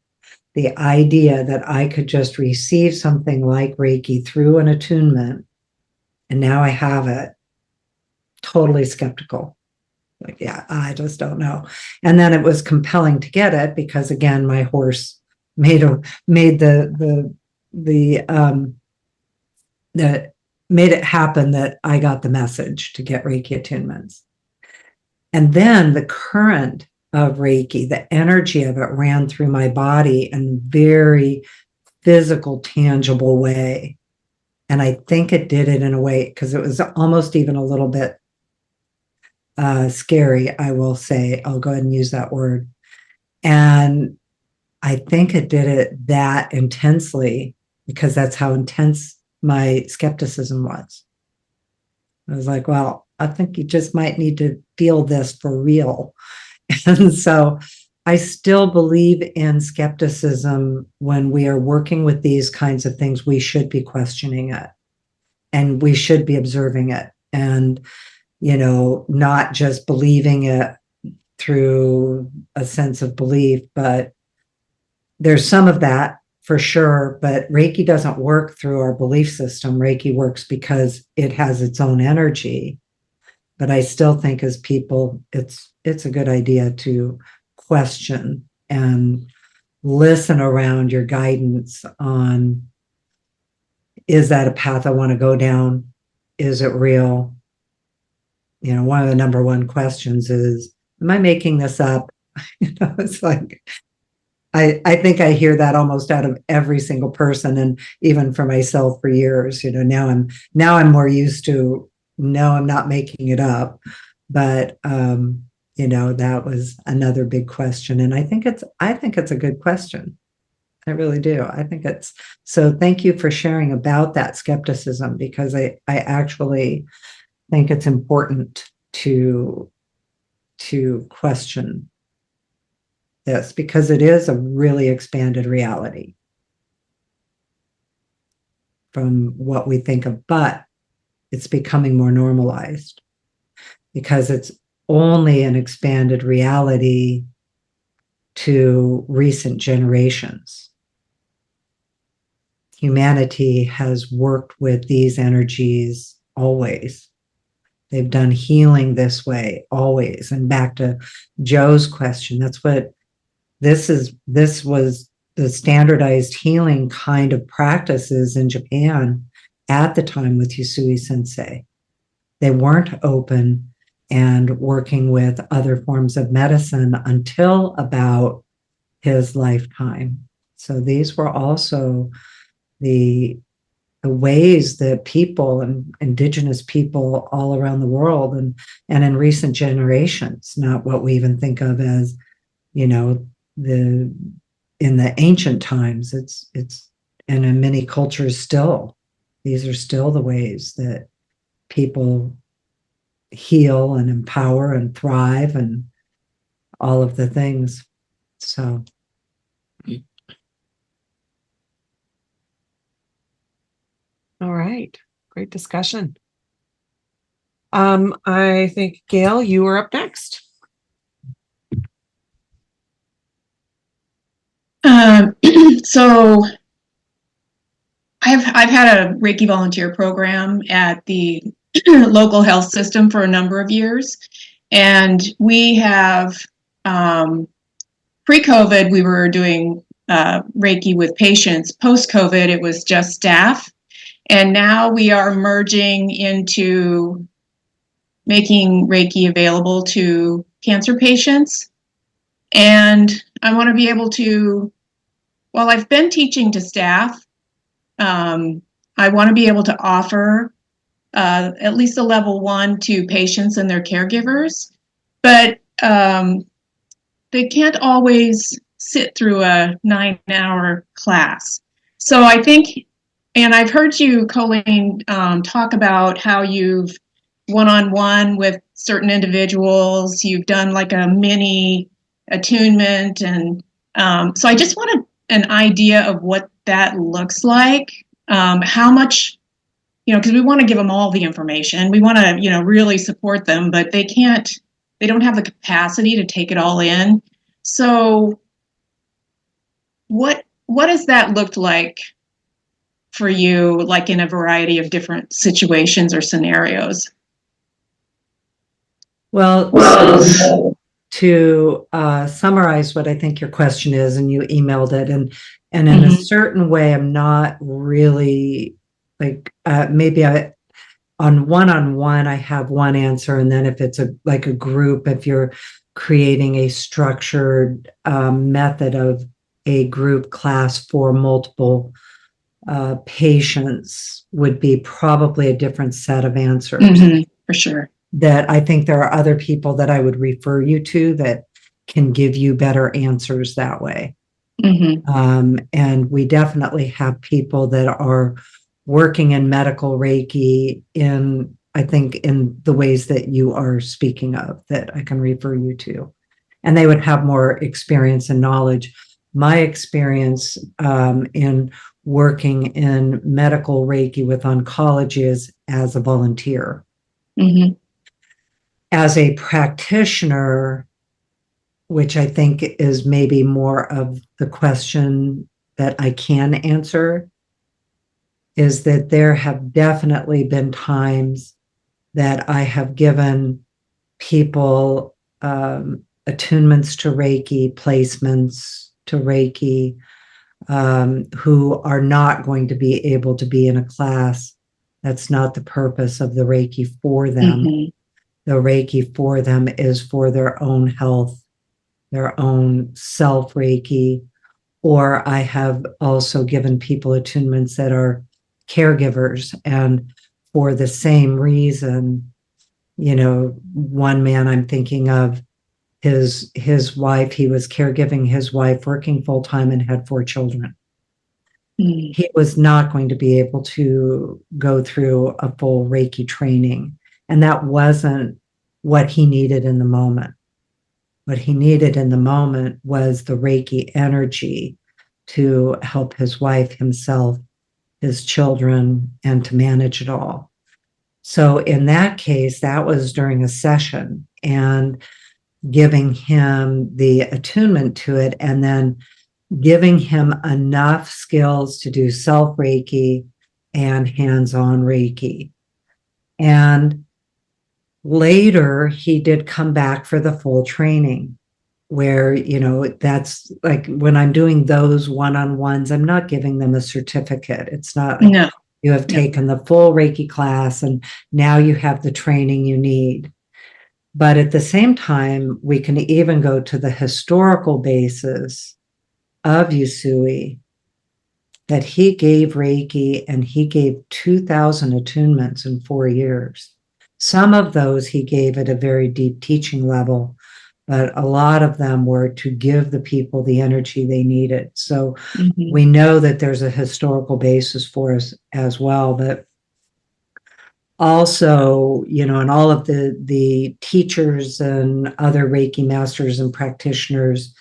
the idea that I could just receive something like Reiki through an attunement, and now I have it, totally skeptical. Like, yeah, I just don't know. And then it was compelling to get it because, again, my horse made it happen that I got the message to get Reiki attunements. And then the current of Reiki, the energy of it ran through my body in a very physical, tangible way. And I think it did it in a way, because it was almost even a little bit scary, I will say. I'll go ahead and use that word. And I think it did it that intensely because that's how intense my skepticism was. I was like, well, I think you just might need to feel this for real. And so I still believe in skepticism. When we are working with these kinds of things, we should be questioning it and we should be observing it and, not just believing it through a sense of belief, but there's some of that for sure. But Reiki doesn't work through our belief system. Reiki works because it has its own energy. But I still think as people, it's a good idea to question and listen around your guidance on, is that a path I want to go down? Is it real? One of the number one questions is, am I making this up? It's like, I think I hear that almost out of every single person, and even for myself for years. Now I'm more used to, no, I'm not making it up. But that was another big question. And I think it's a good question. I really do. I think so thank you for sharing about that skepticism, because I actually think it's important to question this, because it is a really expanded reality from what we think of, but it's becoming more normalized because it's only an expanded reality to recent generations. Humanity has worked with these energies always. They've done healing this way always. And back to Joe's question, that's what this was the standardized healing kind of practices in Japan at the time with Yusui Sensei. They weren't open and working with other forms of medicine until about his lifetime. So these were also the ways that people and indigenous people all around the world and in recent generations, not what we even think of as, in the ancient times, it's and in many cultures still, these are still the ways that people heal and empower and thrive and all of the things. So All right. Great discussion. I think, Gail, you were up next. So I've had a Reiki volunteer program at the local health system for a number of years, and we have pre-COVID we were doing Reiki with patients. Post-COVID, it was just staff. And now we are merging into making Reiki available to cancer patients. And I want to be able to, while I've been teaching to staff, I want to be able to offer at least a level 1 to patients and their caregivers, but they can't always sit through a 9-hour class. So I think, and I've heard you, Colleen, talk about how you've one-on-one with certain individuals, you've done like a mini attunement, and so I just wanted an idea of what that looks like, how much, because we want to give them all the information. We want to, really support them, but they don't have the capacity to take it all in. So what has that looked like for you, like in a variety of different situations or scenarios? Well, to summarize what I think your question is, and you emailed it, and in a certain way, I'm not really like, maybe on one-on-one, I have one answer. And then if it's like a group, if you're creating a structured method of a group class for multiple patients, would be probably a different set of answers. For sure. That I think there are other people that I would refer you to that can give you better answers that way. And we definitely have people that are working in medical Reiki I think in the ways that you are speaking of, that I can refer you to. And they would have more experience and knowledge. My experience in working in medical Reiki with oncology is as a volunteer. As a practitioner, which I think is maybe more of the question that I can answer, is that there have definitely been times that I have given people attunements to Reiki, placements to Reiki, who are not going to be able to be in a class. That's not the purpose of the Reiki for them. The Reiki for them is for their own health, their own self Reiki. Or I have also given people attunements that are caregivers, and for the same reason, one man I'm thinking of, his wife, he was caregiving his wife, working full-time, and had 4 children. He was not going to be able to go through a full Reiki training, and that wasn't what he needed in the moment. What he needed in the moment was the Reiki energy to help his wife, himself, his children, and to manage it all. So in that case, that was during a session, and giving him the attunement to it, and then giving him enough skills to do self Reiki and hands-on Reiki. And later, he did come back for the full training, where, that's like when I'm doing those one-on-ones, I'm not giving them a certificate. It's not like you have taken the full Reiki class and now you have the training you need. But at the same time, we can even go to the historical basis of Usui, that he gave Reiki, and he gave 2,000 attunements in 4 years. Some of those he gave at a very deep teaching level, but a lot of them were to give the people the energy they needed. So we know that there's a historical basis for us as well, but also, and all of the teachers and other Reiki masters and practitioners,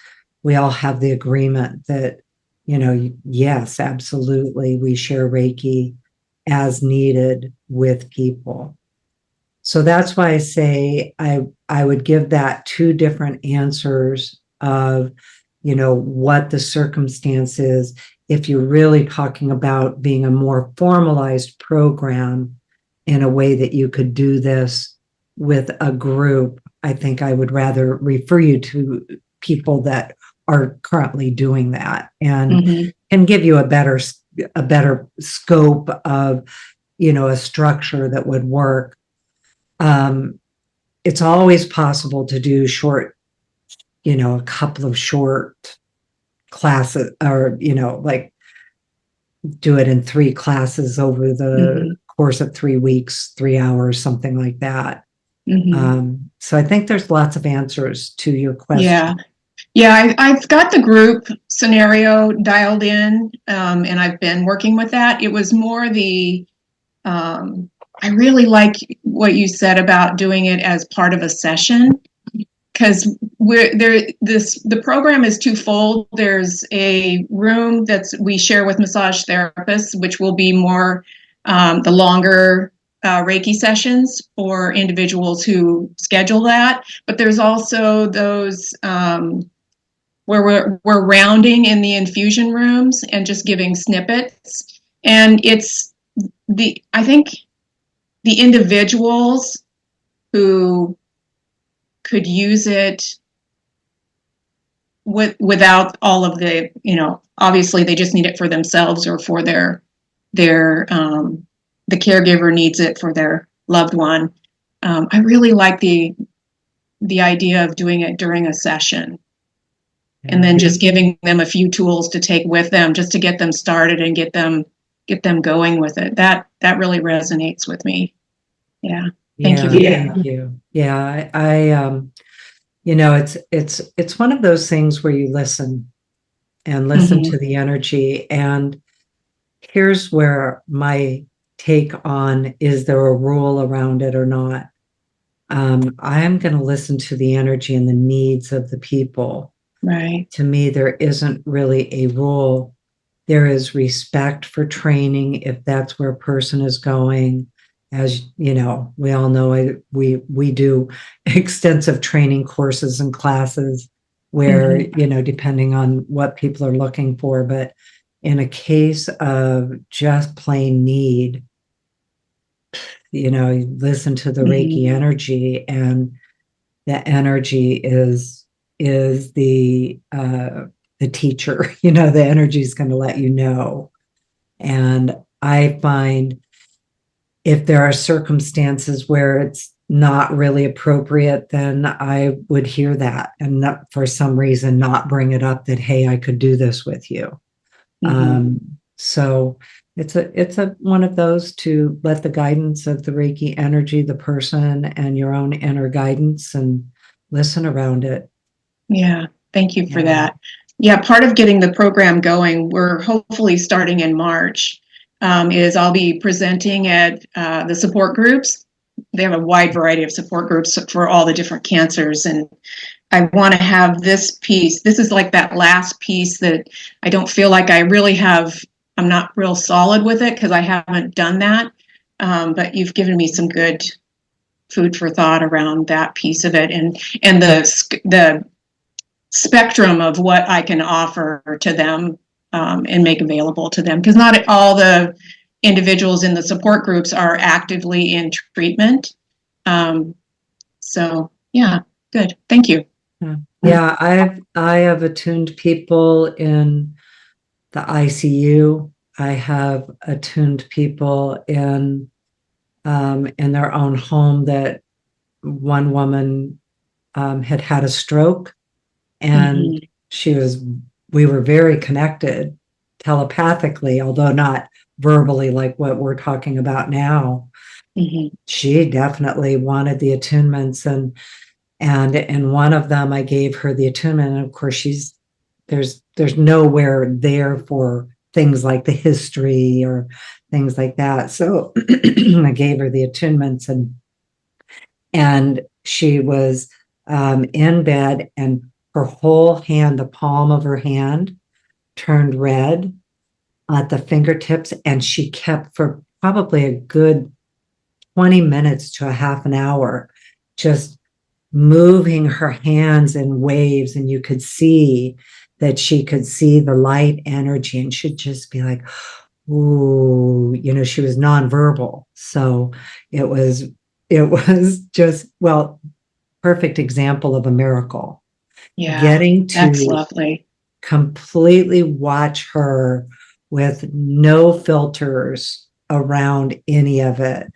we all have the agreement that, yes, absolutely, we share Reiki as needed with people. So that's why I say I would give that 2 different answers of, what the circumstance is. If you're really talking about being a more formalized program in a way that you could do this with a group, I think I would rather refer you to people that are currently doing that, and Mhm. can give you a better scope of, a structure that would work. It's always possible to do short, a couple of short classes, or, like do it in 3 classes over the Mhm. course of 3 weeks, 3 hours, something like that. Mhm. So I think there's lots of answers to your question. Yeah. Yeah, I've got the group scenario dialed in, and I've been working with that. It was more I really like what you said about doing it as part of a session, because the program is twofold. There's a room we share with massage therapists, which will be more the longer Reiki sessions for individuals who schedule that. But there's also those where we're rounding in the infusion rooms and just giving snippets. And I think the individuals who could use it without all of the, obviously they just need it for themselves or for their the caregiver needs it for their loved one. I really like the idea of doing it during a session, and then just giving them a few tools to take with them just to get them started and get them going with it. That really resonates with me. Yeah. Thank you for that. Thank you. Yeah, I it's one of those things where you listen and listen Mhm. to the energy. And here's where my take on, is there a rule around it or not? I'm going to listen to the energy and the needs of the people. Right. To me, there isn't really a rule. There is respect for training if that's where a person is going. As you know, we all know, we do extensive training courses and classes where, depending on what people are looking for. But in a case of just plain need, you listen to the Reiki energy, and the energy is the teacher. The energy is going to let you know. And I find if there are circumstances where it's not really appropriate, then I would hear that and not, for some reason, not bring it up that, hey, I could do this with you. So it's a one of those, to let the guidance of the Reiki energy, the person, and your own inner guidance, and listen around it. Yeah. Thank you for Yeah. that. Yeah. Part of getting the program going, we're hopefully starting in March, is I'll be presenting at the support groups. They have a wide variety of support groups for all the different cancers. And I want to have this piece. This is like that last piece that I don't feel like I'm not real solid with it because I haven't done that. But you've given me some good food for thought around that piece of it, and the spectrum of what I can offer to them, and make available to them, because not all the individuals in the support groups are actively in treatment. So yeah, good. Thank you. Yeah, I have attuned people in the ICU. I have attuned people in their own home. That one woman had a stroke, and we were very connected telepathically, although not verbally like what we're talking about now. She definitely wanted the attunements, and in one of them I gave her the attunement, and of course there's nowhere there for things like the history or things like that. So I gave her the attunements, and she was in bed, and her whole hand, the palm of her hand, turned red at the fingertips, and she kept for probably a good 20 minutes to a half an hour just moving her hands in waves, and you could see that she could see the light energy, and she'd just be like, ooh, she was nonverbal. So it was just, well, perfect example of a miracle. Yeah, getting that's to lovely. completely watch her with no filters around any of it,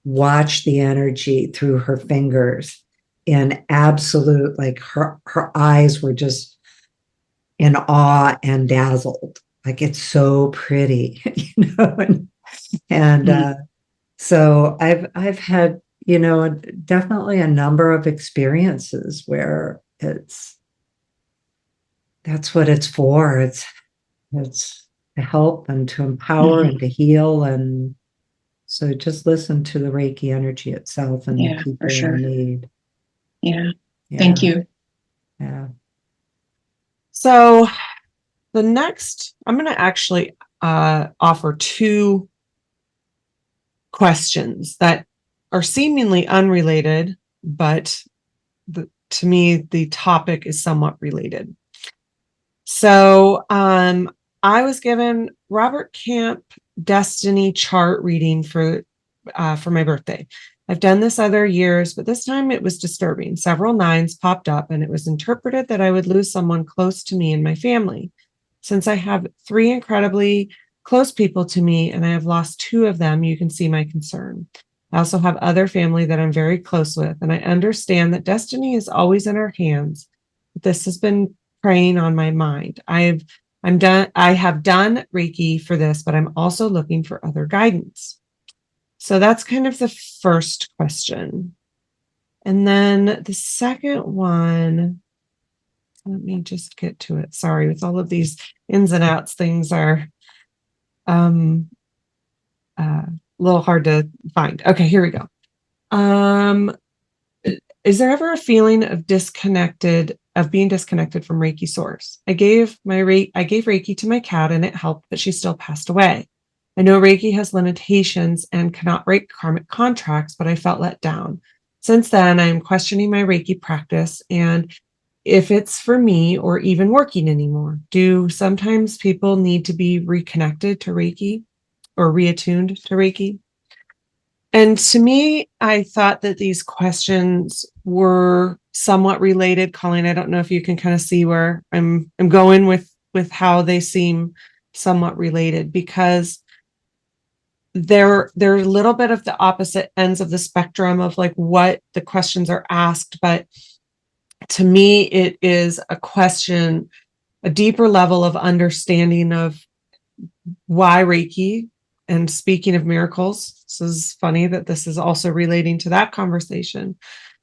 watch the energy through her fingers in absolute, like her eyes were just in awe and dazzled. Like it's so pretty, and so I've had, definitely a number of experiences where that's what it's for. It's to help and to empower and to heal. And so just listen to the Reiki energy itself and Yeah, the for people sure. in need. Yeah. Yeah, Thank you. yeah. So the next, I'm going to actually offer two questions that are seemingly unrelated, but to me, the topic is somewhat related. So I was given Robert Camp Destiny chart reading for my birthday. I've done this other years, but this time it was disturbing. Several nines popped up, and it was interpreted that I would lose someone close to me and my family. Since I have 3 incredibly close people to me and I have lost 2 of them, you can see my concern. I also have other family that I'm very close with, and I understand that destiny is always in our hands. This has been preying on my mind. I have done Reiki for this, but I'm also looking for other guidance. So that's kind of the first question. And then the second one, let me just get to it. Sorry, with all of these ins and outs, things are a little hard to find. Okay, here we go. Is there ever a feeling of being disconnected from Reiki source? I gave Reiki to my cat and it helped, but she still passed away. I know Reiki has limitations and cannot break karmic contracts, but I felt let down. Since then, I am questioning my Reiki practice and if it's for me or even working anymore. Do sometimes people need to be reconnected to Reiki or reattuned to Reiki? And to me, I thought that these questions were somewhat related. Colleen, I don't know if you can kind of see where I'm going with how they seem somewhat related, because they're a little bit of the opposite ends of the spectrum of like what the questions are asked. But to me, it is a question, a deeper level of understanding of why Reiki. And speaking of miracles, this is funny that this is also relating to that conversation,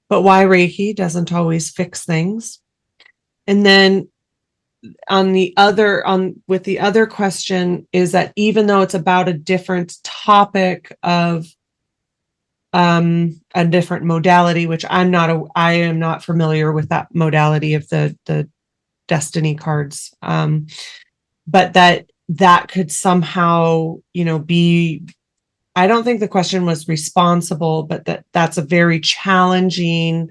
but why Reiki doesn't always fix things. And then with the other question is that even though it's about a different topic of a different modality, which I am not familiar with that modality of the destiny cards, but that could somehow, be, I don't think the question was responsible, but that's a very challenging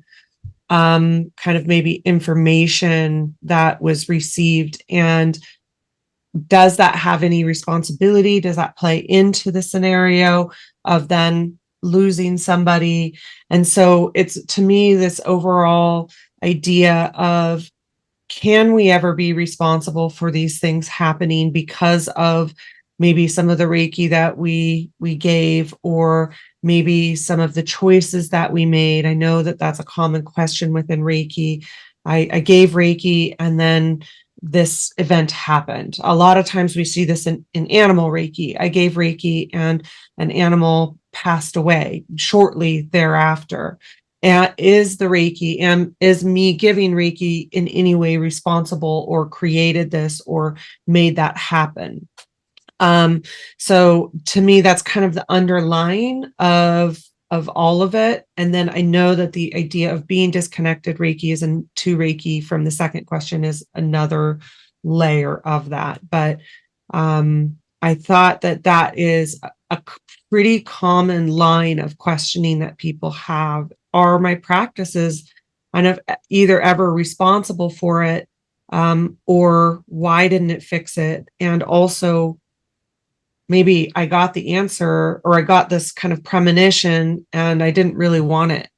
kind of maybe information that was received. And does that have any responsibility? Does that play into the scenario of then losing somebody? And so it's, to me, this overall idea of, can we ever be responsible for these things happening because of maybe some of the Reiki that we gave, or maybe some of the choices that we made? I know that that's a common question within Reiki. I gave Reiki and then this event happened. A lot of times we see this in animal Reiki. I gave Reiki and an animal passed away shortly thereafter. And is the Reiki and is me giving Reiki in any way responsible or created this or made that happen? So to me, that's kind of the underlying of all of it. And then I know that the idea of being disconnected Reiki is to Reiki from the second question is another layer of that. But I thought that is a pretty common line of questioning that people have. Are my practices kind of either ever responsible for it, or why didn't it fix it? And also, maybe I got the answer, or I got this kind of premonition and I didn't really want it,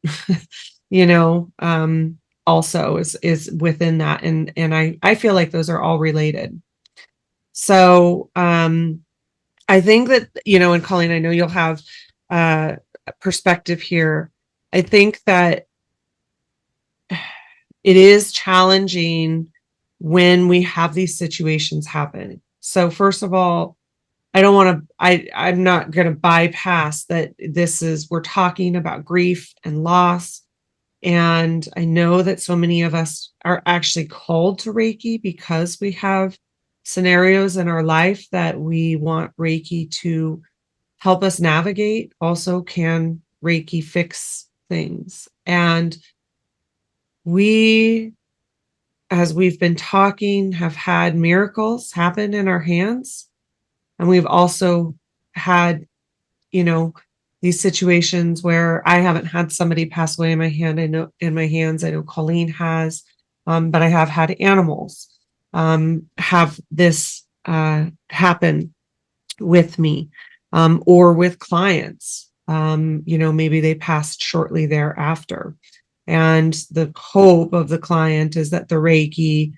also is within that. And I feel like those are all related. So I think that, and Colleen, I know you'll have a perspective here. I think that it is challenging when we have these situations happen. So first of all, I'm not going to bypass that we're talking about grief and loss. And I know that so many of us are actually called to Reiki because we have scenarios in our life that we want Reiki to help us navigate. Also, can Reiki fix things? And we, as we've been talking, have had miracles happen in our hands. And we've also had, these situations where I haven't had somebody pass away in my hands. I know Colleen has, but I have had animals have this happen with me, or with clients. Maybe they passed shortly thereafter. And the hope of the client is that the Reiki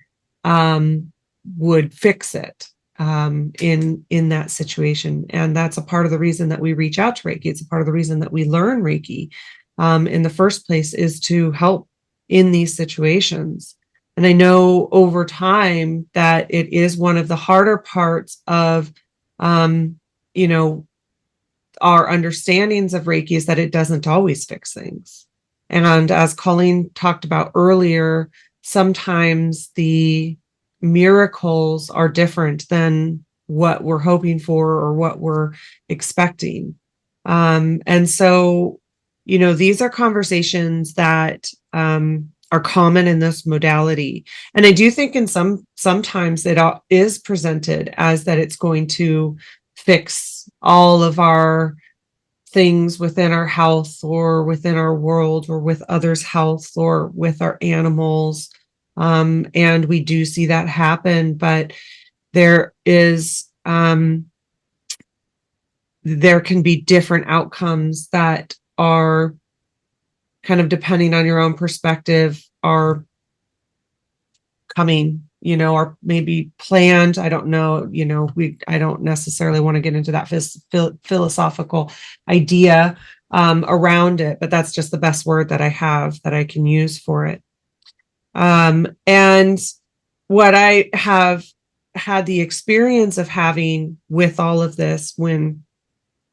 would fix it in that situation. And that's a part of the reason that we reach out to Reiki. It's a part of the reason that we learn Reiki in the first place, is to help in these situations. And I know over time that it is one of the harder parts of, our understandings of Reiki, is that it doesn't always fix things. And as Colleen talked about earlier, sometimes the miracles are different than what we're hoping for or what we're expecting. And so, these are conversations that are common in this modality. And I do think sometimes it is presented as that it's going to fix all of our things within our health or within our world or with others' health or with our animals. And we do see that happen, but there can be different outcomes that are kind of, depending on your own perspective, are coming, or maybe planned. I don't know, I don't necessarily want to get into that philosophical idea around it, but that's just the best word that I have that I can use for it. And what I have had the experience of having with all of this, when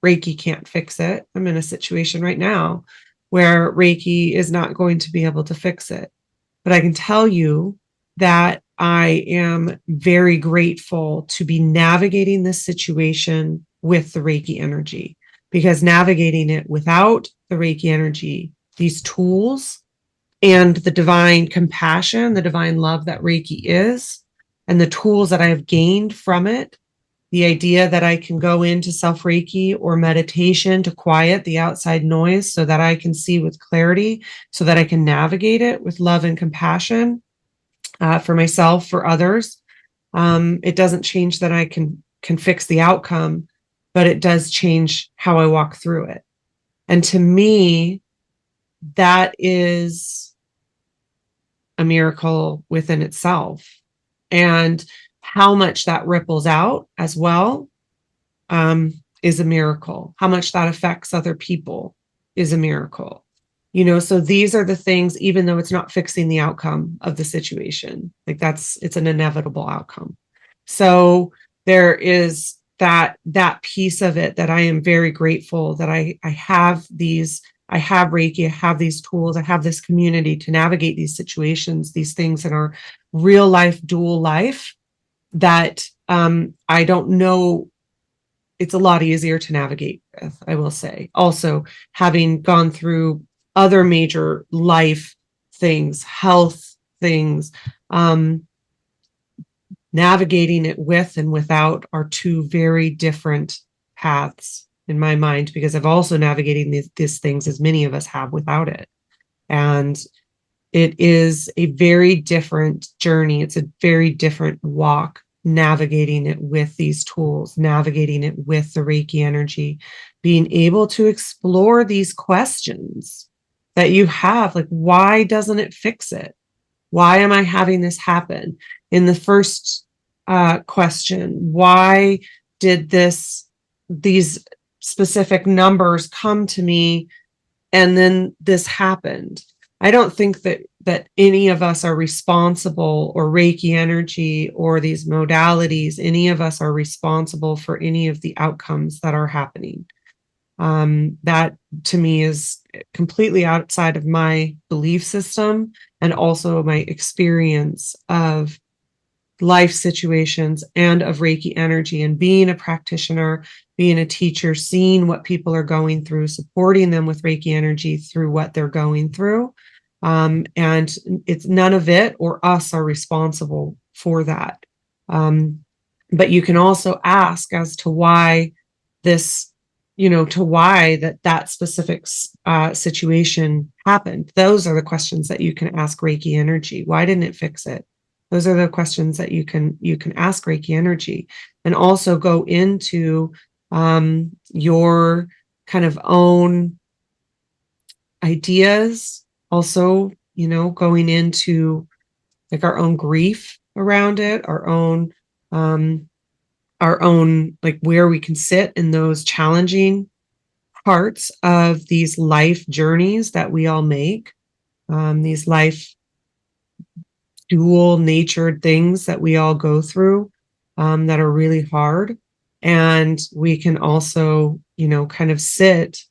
Reiki can't fix it, I'm in a situation right now where Reiki is not going to be able to fix it. But I can tell you that I am very grateful to be navigating this situation with the Reiki energy, because navigating it without the Reiki energy, these tools, and the divine compassion, the divine love that Reiki is, and the tools that I have gained from it, the idea that I can go into self-Reiki or meditation to quiet the outside noise so that I can see with clarity, so that I can navigate it with love and compassion for myself, for others. It doesn't change that I can fix the outcome, but it does change how I walk through it. And to me, that is a miracle within itself. And how much that ripples out as well is a miracle. How much that affects other people is a miracle. So these are the things, even though it's not fixing the outcome of the situation, it's an inevitable outcome. So there is that piece of it that I am very grateful that I have Reiki, I have these tools, I have this community to navigate these situations, these things in our real life, dual life, that I don't know, it's a lot easier to navigate with, I will say. Also, having gone through other major life things, health things, navigating it with and without are two very different paths in my mind, because I've also navigated these things, as many of us have, without it. And it is a very different journey. It's a very different walk, navigating it with these tools, navigating it with the Reiki energy, being able to explore these questions that you have, like, why doesn't it fix it? Why am I having this happen? In the first question, why did these specific numbers come to me and then this happened? I don't think that any of us are responsible, or Reiki energy or these modalities, any of us are responsible for any of the outcomes that are happening. That to me is completely outside of my belief system and also my experience of life situations and of Reiki energy, and being a practitioner, being a teacher, seeing what people are going through, supporting them with Reiki energy through what they're going through. And it's none of it or us are responsible for that. But you can also ask as to why this, to why that specific situation happened. Those are the questions that you can ask Reiki energy. Why didn't it fix it? Those are the questions that you can ask Reiki energy, and also go into your kind of own ideas. Also, going into like our own grief around it, our own like where we can sit in those challenging parts of these life journeys that we all make, these life dual natured things that we all go through, that are really hard. And we can also, kind of sit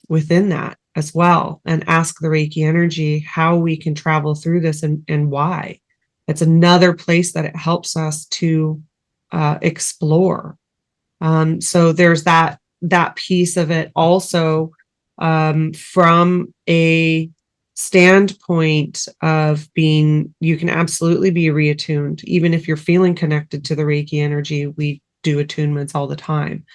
within that as well and ask the Reiki energy how we can travel through this and why. It's another place that it helps us to explore. So there's that piece of it also, from a standpoint of being, you can absolutely be reattuned. Even if you're feeling connected to the Reiki energy, we do attunements all the time.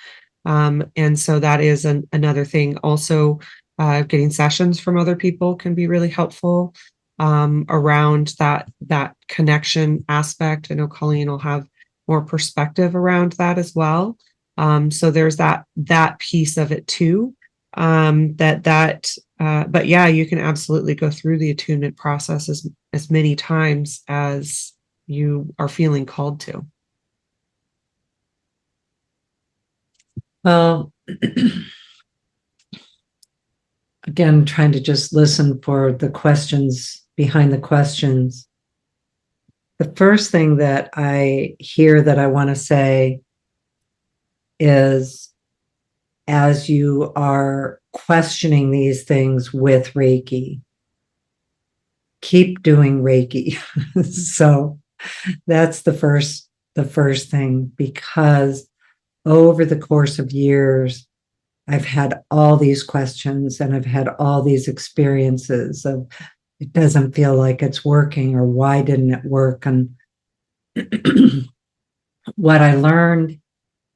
And so that is another thing. Also, getting sessions from other people can be really helpful around that connection aspect. I know Colleen will have more perspective around that as well. So there's that piece of it too. But yeah, you can absolutely go through the attunement process as many times as you are feeling called to. Well, again, trying to just listen for the questions behind the questions. The first thing that I hear that I want to say is, as you are questioning these things with Reiki, keep doing Reiki. So that's the first thing, because over the course of years, I've had all these questions and I've had all these experiences of it doesn't feel like it's working, or why didn't it work? And what I learned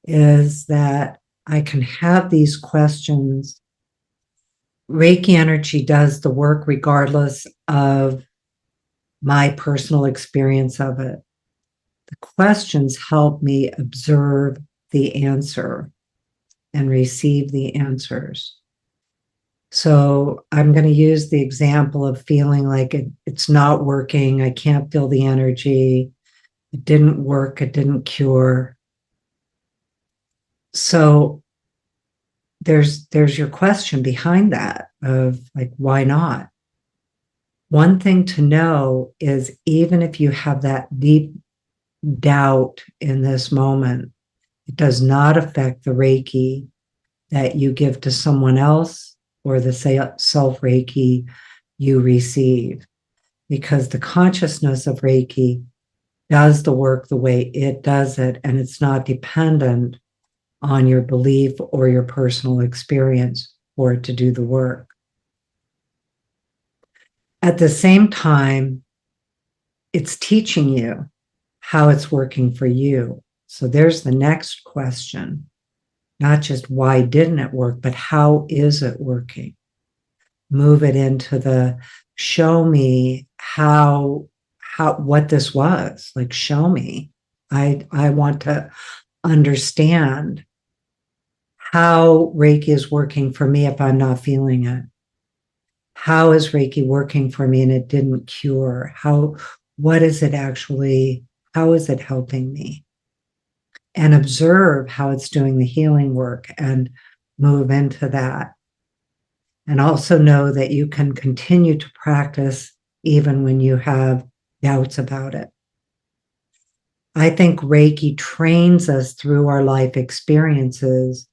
is that I can have these questions. Reiki energy does the work regardless of my personal experience of it. The questions help me observe the answer and receive the answers. So I'm going to use the example of feeling like it's not working. I can't feel the energy. It didn't work. It didn't cure. So there's your question behind that of like, why not? One thing to know is, even if you have that deep doubt in this moment, it does not affect the Reiki that you give to someone else or the self Reiki you receive, because the consciousness of Reiki does the work the way it does it, and it's not dependent on your belief or your personal experience for it to do the work. At the same time, it's teaching you how it's working for you. So there's the next question. Not just why didn't it work, but how is it working? Move it into the show me how what this was. Like, show me. I want to understand how Reiki is working for me if I'm not feeling it. how is Reiki working for me? And it didn't cure. What is it actually? How is it helping me? And observe how it's doing the healing work and move into that. And also know that you can continue to practice even when you have doubts about it. I think Reiki trains us through our life experiences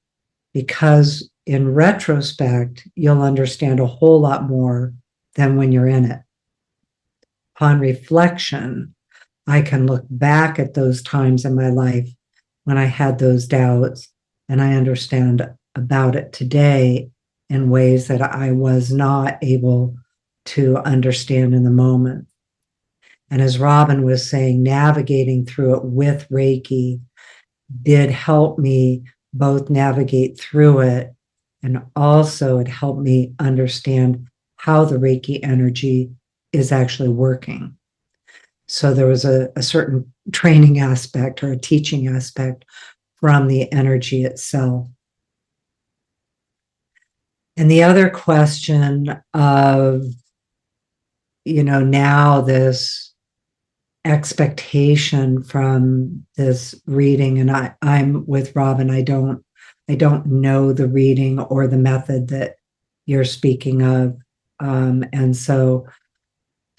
because in retrospect, you'll understand a whole lot more than when you're in it. Upon reflection, I can look back at those times in my life when I had those doubts, and I understand about it today in ways that I was not able to understand in the moment. And as Robyn was saying, navigating through it with Reiki did help me both navigate through it, and also it helped me understand how the Reiki energy is actually working. So there was a certain training aspect or a teaching aspect from the energy itself. And the other question of, now this expectation from this reading, and I'm with Robyn, I don't know the reading or the method that you're speaking of. And so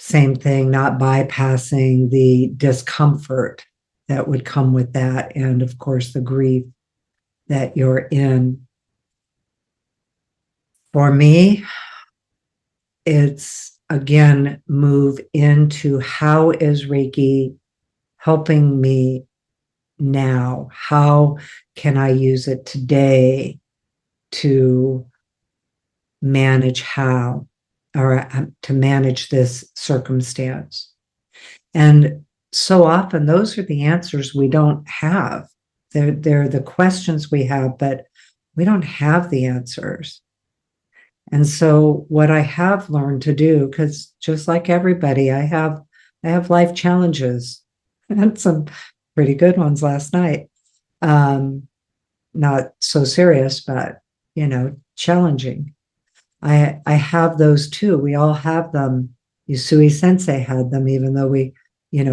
same thing, not bypassing the discomfort that would come with that. And of course, the grief that you're in. For me, it's again, move into how is Reiki helping me now? How can I use it today to manage to manage this circumstance? And so often those are the answers we don't have. They're the questions we have, but we don't have the answers. And so what I have learned to do, because just like everybody, I have life challenges. I had some pretty good ones last night. Not so serious, but challenging. I have those too. We all have them. Yusui Sensei had them, even though we,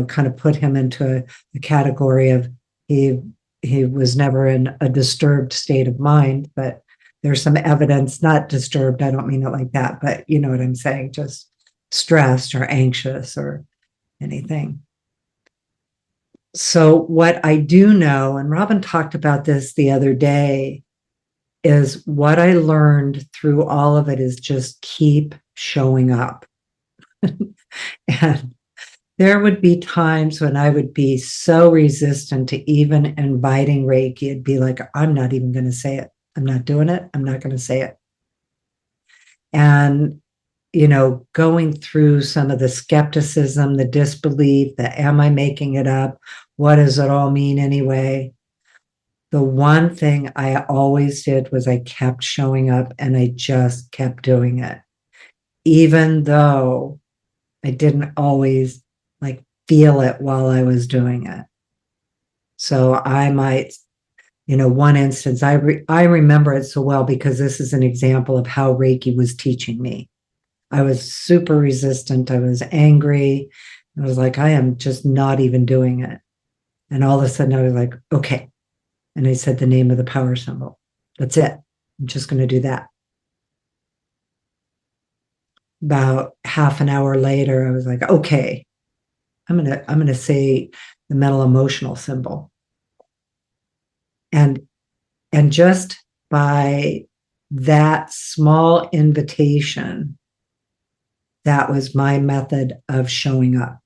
kind of put him into a category of he was never in a disturbed state of mind, but there's some evidence, not disturbed, I don't mean it like that, but you know what I'm saying, just stressed or anxious or anything. So what I do know, and Robyn talked about this the other day, is what I learned through all of it is just keep showing up. And there would be times when I would be so resistant to even inviting Reiki. It'd be like, I'm not even going to say it. I'm not doing it. I'm not going to say it. And, going through some of the skepticism, the disbelief, the am I making it up? What does it all mean anyway? The one thing I always did was I kept showing up and I just kept doing it, even though I didn't always feel it while I was doing it. So I might, one instance, I remember it so well because this is an example of how Reiki was teaching me. I was super resistant. I was angry. I was like, I am just not even doing it. And all of a sudden I was like, okay. And I said the name of the power symbol. That's it. I'm just going to do that. About half an hour later, I was like, okay, I'm going to say the mental emotional symbol. And just by that small invitation, that was my method of showing up.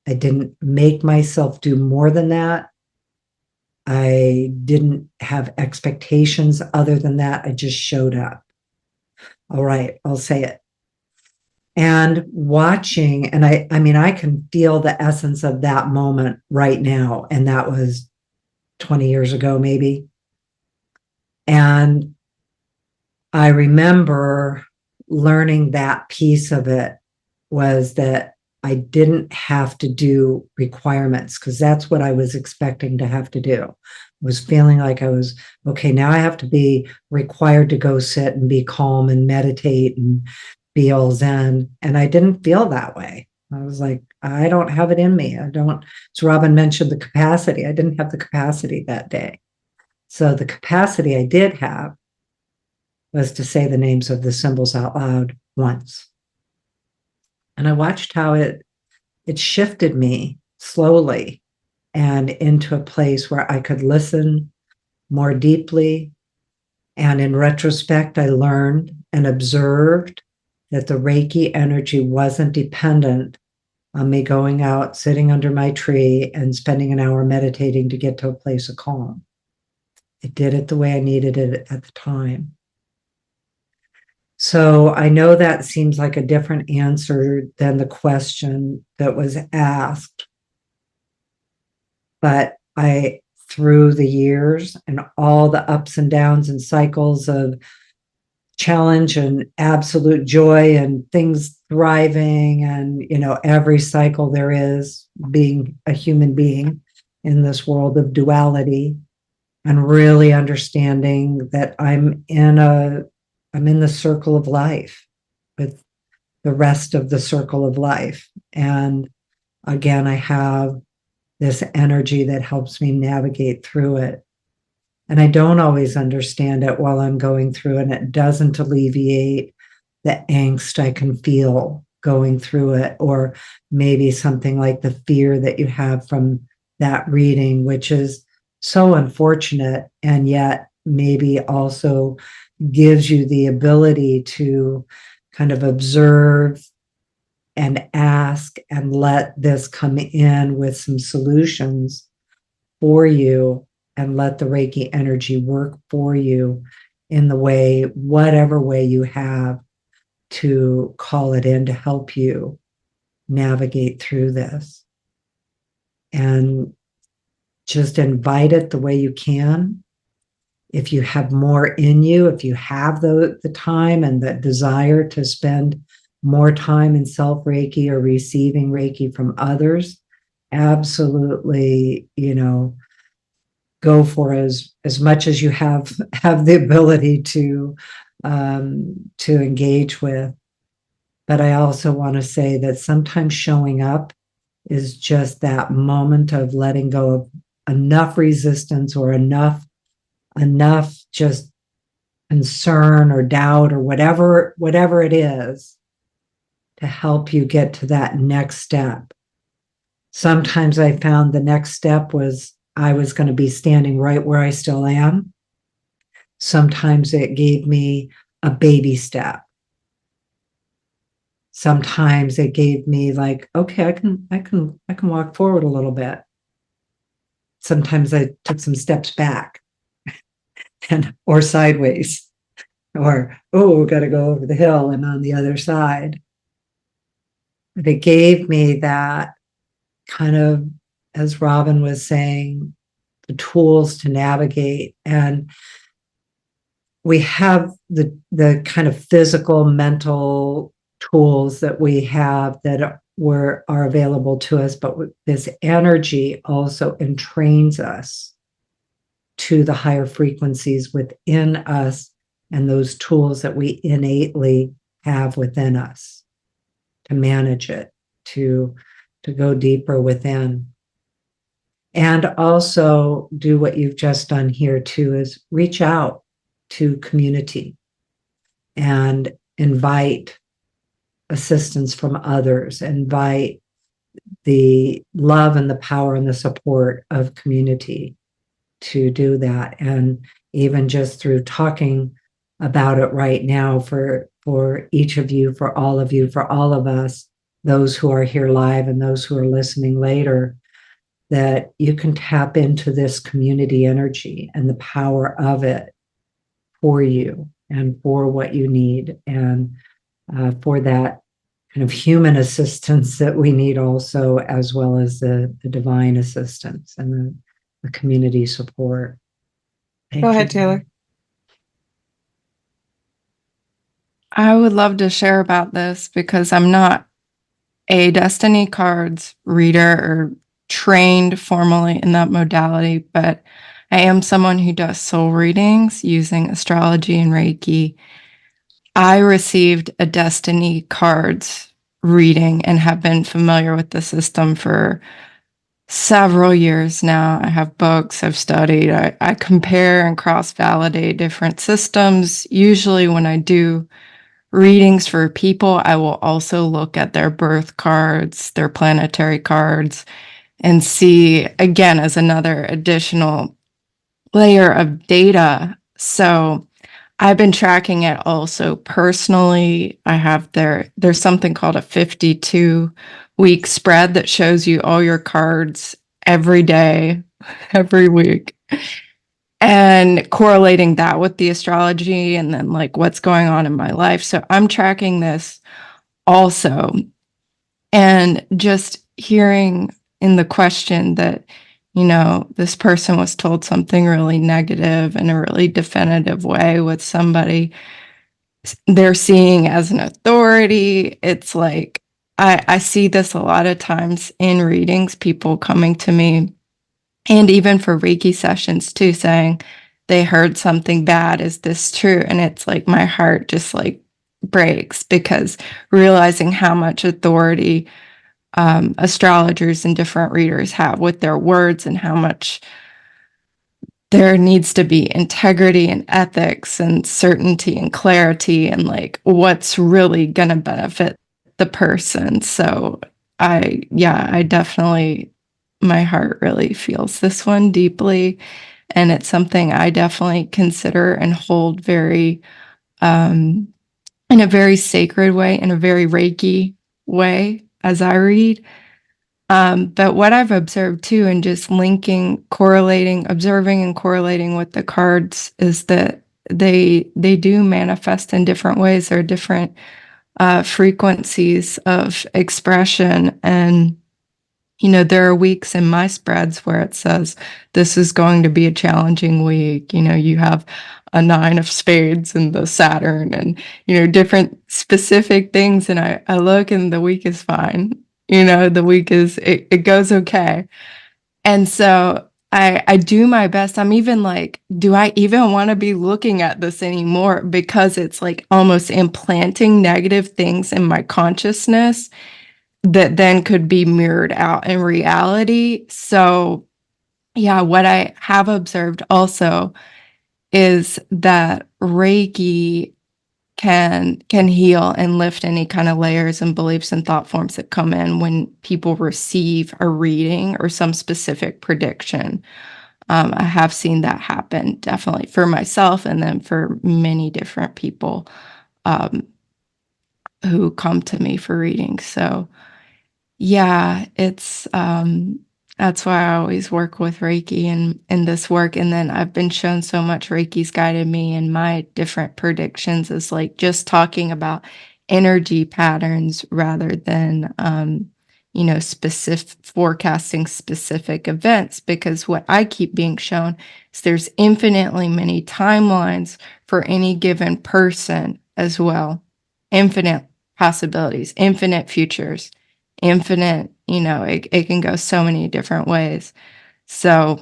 I didn't make myself do more than that. I didn't have expectations other than that. I just showed up. All right, I'll say it. And watching, and I mean, I can feel the essence of that moment right now. And that was 20 years ago, maybe. And I remember learning that piece of it was that I didn't have to do requirements, because that's what I was expecting to have to do. I was feeling like I was, okay, now I have to be required to go sit and be calm and meditate and be all zen. And I didn't feel that way. I was like, I don't have it in me. I don't, as Robyn mentioned, the capacity. I didn't have the capacity that day. So the capacity I did have was to say the names of the symbols out loud once. And I watched how it shifted me slowly and into a place where I could listen more deeply. And in retrospect, I learned and observed that the Reiki energy wasn't dependent on me going out, sitting under my tree, and spending an hour meditating to get to a place of calm. It did it the way I needed it at the time. So I know that seems like a different answer than the question that was asked. But through the years and all the ups and downs and cycles of challenge and absolute joy and things thriving, and, every cycle there is being a human being in this world of duality, and really understanding that I'm in the circle of life with the rest of the circle of life. And again, I have this energy that helps me navigate through it. And I don't always understand it while I'm going through, and it doesn't alleviate the angst I can feel going through it, or maybe something like the fear that you have from that reading, which is so unfortunate, and yet maybe also gives you the ability to kind of observe and ask and let this come in with some solutions for you, and let the Reiki energy work for you in the way, whatever way you have to call it in to help you navigate through this. And just invite it the way you can. If you have more in you, if you have the time and the desire to spend more time in self-Reiki or receiving Reiki from others, absolutely, go for as much as you have the ability to engage with. But I also want to say that sometimes showing up is just that moment of letting go of enough resistance or enough just concern or doubt or whatever it is, to help you get to that next step. Sometimes I found the next step was I was going to be standing right where I still am. Sometimes it gave me a baby step. Sometimes it gave me like, okay, I can walk forward a little bit. Sometimes I took some steps back or sideways, or, we got to go over the hill and on the other side. But it gave me that kind of, as Robyn was saying, the tools to navigate. And we have the kind of physical, mental tools that we have that are available to us, but this energy also entrains us to the higher frequencies within us, and those tools that we innately have within us to manage it, to go deeper within. And also do what you've just done here too, is reach out to community and invite assistance from others, invite the love and the power and the support of community to do that. And even just through talking about it right now, for each of you, for all of you, for all of us, those who are here live and those who are listening later, that you can tap into this community energy and the power of it for you and for what you need, and for that kind of human assistance that we need also, as well as the divine assistance and the community support. Go ahead, Taylor. I would love to share about this because I'm not a Destiny cards reader or trained formally in that modality, but I am someone who does soul readings using astrology and Reiki. I received a Destiny cards reading and have been familiar with the system for several years now. I have books I've studied. I compare and cross validate different systems. Usually, when I do readings for people, I will also look at their birth cards, their planetary cards, and see again as another additional layer of data. So I've been tracking it also personally. I have there's something called a 52-week spread that shows you all your cards every day, every week, and correlating that with the astrology and then like what's going on in my life. So I'm tracking this also. And just hearing in the question that, this person was told something really negative in a really definitive way with somebody they're seeing as an authority. It's like, I see this a lot of times in readings, people coming to me, and even for Reiki sessions too, saying they heard something bad. Is this true? And it's like my heart just like breaks because realizing how much authority astrologers and different readers have with their words and how much there needs to be integrity and ethics and certainty and clarity and like what's really going to benefit the person. So I definitely, my heart really feels this one deeply. And it's something I definitely consider and hold very, in a very sacred way, in a very Reiki way as I read. But what I've observed too, and just observing and correlating with the cards is that they do manifest in different ways. There are different frequencies of expression. And, there are weeks in my spreads where it says, this is going to be a challenging week. You have a 9 of spades and the Saturn and, different specific things. And I look and the week is fine. The week it goes okay. And so I do my best. I'm even like, do I even want to be looking at this anymore? Because it's like almost implanting negative things in my consciousness that then could be mirrored out in reality. So yeah, what I have observed also is that Reiki can heal and lift any kind of layers and beliefs and thought forms that come in when people receive a reading or some specific prediction. I have seen that happen definitely for myself and then for many different people who come to me for readings. So yeah, it's that's why I always work with Reiki and in this work. And then I've been shown so much Reiki's guided me in my different predictions is like just talking about energy patterns rather than specific forecasting specific events, because what I keep being shown is there's infinitely many timelines for any given person as well. Infinite possibilities, infinite futures, infinite, it can go so many different ways. So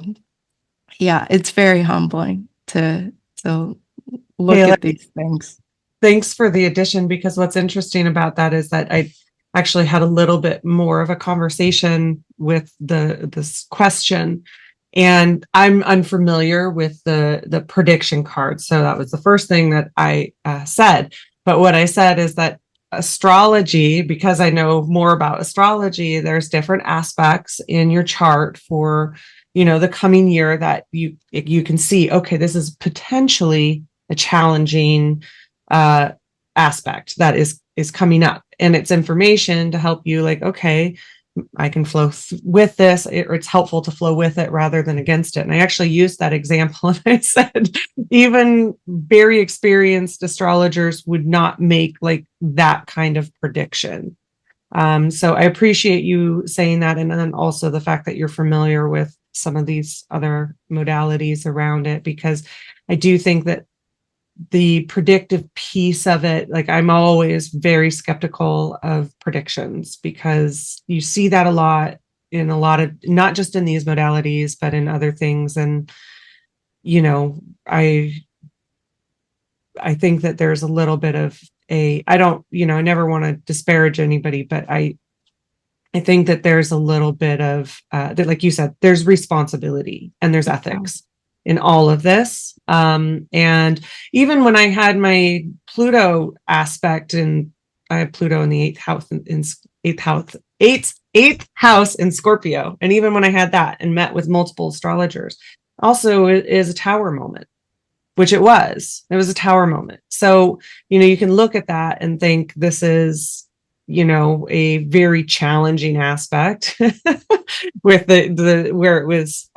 yeah, it's very humbling to look Kayla, at these things. thanks for the addition, because what's interesting about that is that I actually had a little bit more of a conversation with this question, and I'm unfamiliar with the prediction cards. So that was the first thing that I said. But what I said is that astrology, because I know more about astrology, there's different aspects in your chart for, the coming year that you can see, okay, this is potentially a challenging aspect that is coming up, and it's information to help you like, okay, I can flow with this, or it's helpful to flow with it rather than against it. And I actually used that example, and I said even very experienced astrologers would not make like that kind of prediction. So I appreciate you saying that, and then also the fact that you're familiar with some of these other modalities around it, because I do think that the predictive piece of it, like I'm always very skeptical of predictions, because you see that a lot in a lot of, not just in these modalities, but in other things. And, I I think that there's a little bit of I don't, I never want to disparage anybody, but I think that there's a little bit of that, like you said, there's responsibility and there's ethics in all of this. And even when I had my Pluto aspect, and I have Pluto in the eighth house in Scorpio. And even when I had that and met with multiple astrologers, also it is a tower moment, which it was a tower moment. So, you can look at that and think this is, a very challenging aspect with the where it was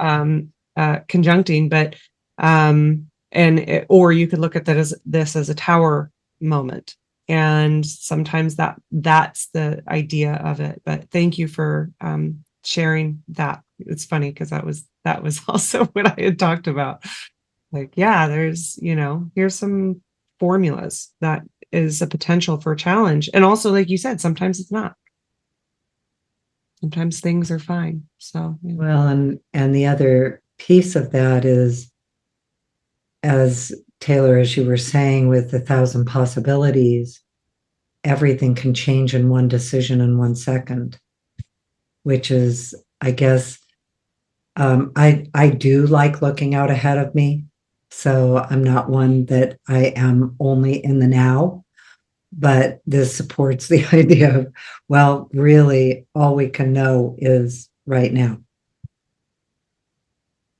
conjuncting, but or you could look at that as a tower moment. And sometimes that's the idea of it. But thank you for sharing that. It's funny because that was also what I had talked about. Like, yeah, there's, here's some formulas that is a potential for a challenge. And also, like you said, sometimes it's not. Sometimes things are fine. So, yeah. Well, and the other piece of that is, as Taylor, as you were saying, with 1,000 possibilities, everything can change in one decision in 1 second, which is, I guess, I do like looking out ahead of me. So I'm not one that I am only in the now, but this supports the idea of, well, really all we can know is right now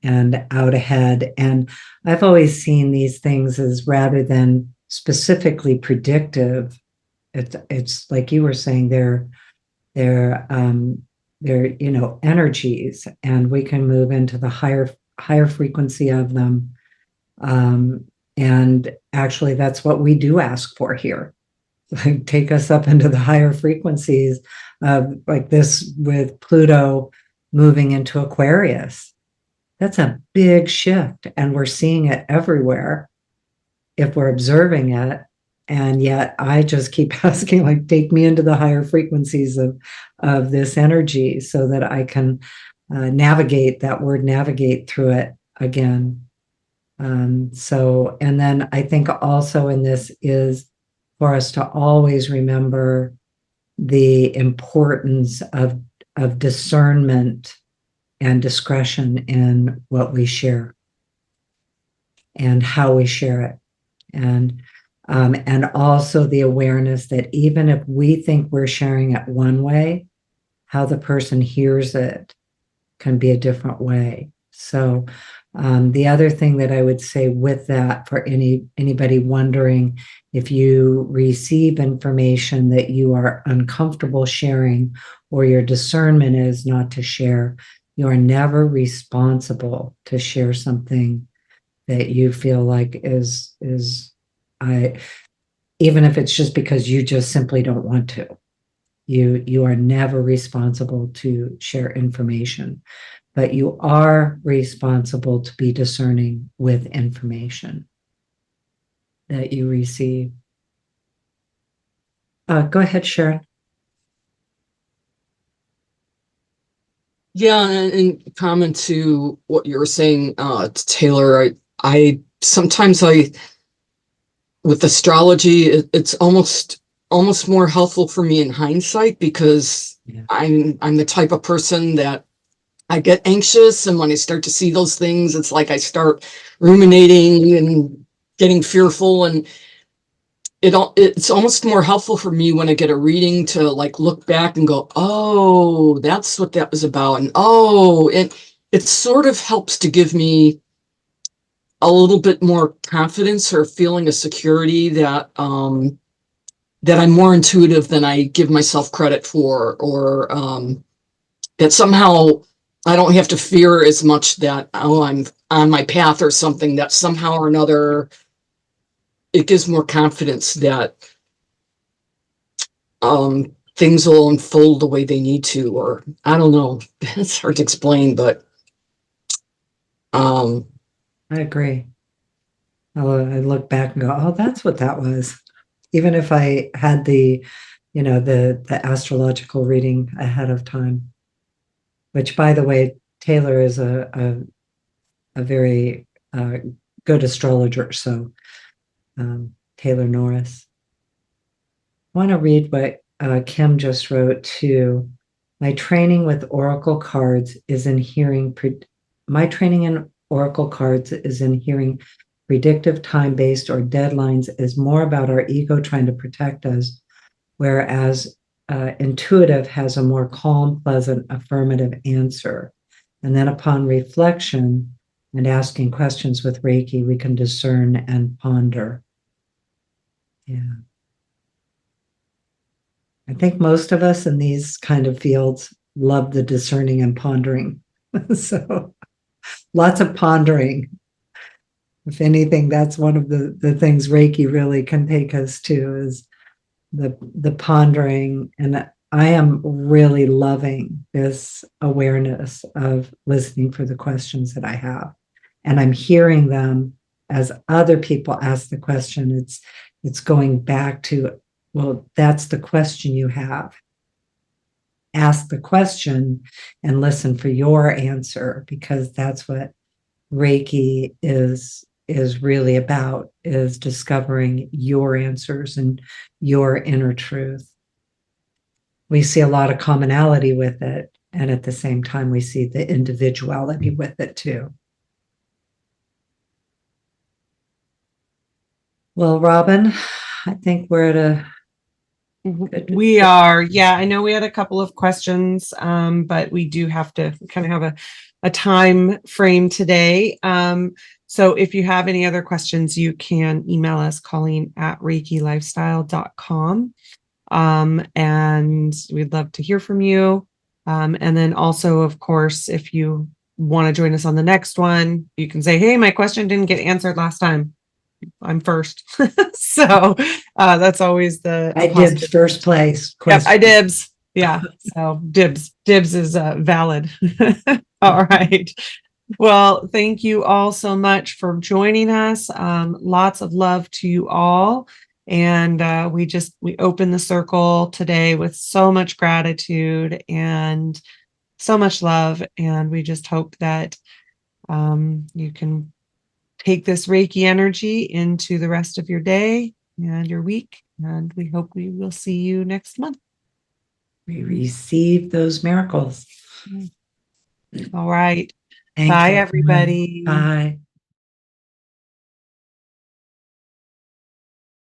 and out ahead. And I've always seen these things as, rather than specifically predictive, it's like you were saying, they're energies, and we can move into the higher frequency of them. And actually, that's what we do ask for here. Like, take us up into the higher frequencies, like this with Pluto moving into Aquarius. That's a big shift, and we're seeing it everywhere if we're observing it. And yet I just keep asking, like, take me into the higher frequencies of this energy so that I can navigate through it again. So, and then I think also in this is for us to always remember the importance of discernment and discretion in what we share and how we share it. And also the awareness that even if we think we're sharing it one way, how the person hears it can be a different way. So the other thing that I would say with that, for anybody wondering if you receive information that you are uncomfortable sharing, or your discernment is not to share, you are never responsible to share something that you feel like is even if it's just because you just simply don't want to. You are never responsible to share information, but you are responsible to be discerning with information that you receive. Go ahead, Sharon. Yeah, and comment to what you were saying, Taylor, I sometimes with astrology, it's almost more helpful for me in hindsight, because I'm the type of person that I get anxious, and when I start to see those things, it's like I start ruminating and getting fearful, and it's almost more helpful for me when I get a reading to like look back and go, oh, that's what that was about. And it sort of helps to give me a little bit more confidence or feeling of security that that I'm more intuitive than I give myself credit for, or that somehow I don't have to fear as much that, oh, I'm on my path or something, that somehow or another it gives more confidence that things will unfold the way they need to, or I don't know. It's hard to explain, but I agree. I look back and go, oh, that's what that was. Even if I had the astrological reading ahead of time, which, by the way, Taylor is a very good astrologer. So Taylor Norris. I want to read what Kim just wrote too. My training with oracle cards is in hearing. My training in oracle cards is in hearing predictive, time-based, or deadlines is more about our ego trying to protect us, whereas intuitive has a more calm, pleasant, affirmative answer. And then upon reflection and asking questions with Reiki, we can discern and ponder. Yeah. I think most of us in these kind of fields love the discerning and pondering. So lots of pondering. If anything, that's one of the things Reiki really can take us to is the pondering. And I am really loving this awareness of listening for the questions that I have. And I'm hearing them as other people ask the question. It's going back to, well, that's the question you have. Ask the question and listen for your answer, because that's what Reiki is really about, is discovering your answers and your inner truth. We see a lot of commonality with it, and at the same time, we see the individuality with it too. Well, Robyn, I think we're at a We are, yeah, I know we had a couple of questions, but we do have to kind of have a time frame today. So if you have any other questions, you can email us, Colleen at reikilifestyle.com. And we'd love to hear from you. And then also, of course, if you want to join us on the next one, you can say, hey, my question didn't get answered last time. I'm first. So that's always the I dibs first place Yep, question. I dibs. Yeah. So dibs is valid. All right. Well, thank you all so much for joining us. Lots of love to you all. And we open the circle today with so much gratitude and so much love. And we just hope that you can take this Reiki energy into the rest of your day and your week. And we hope we will see you next month. We receive those miracles. All right. Thank Bye, you. everybody. Bye.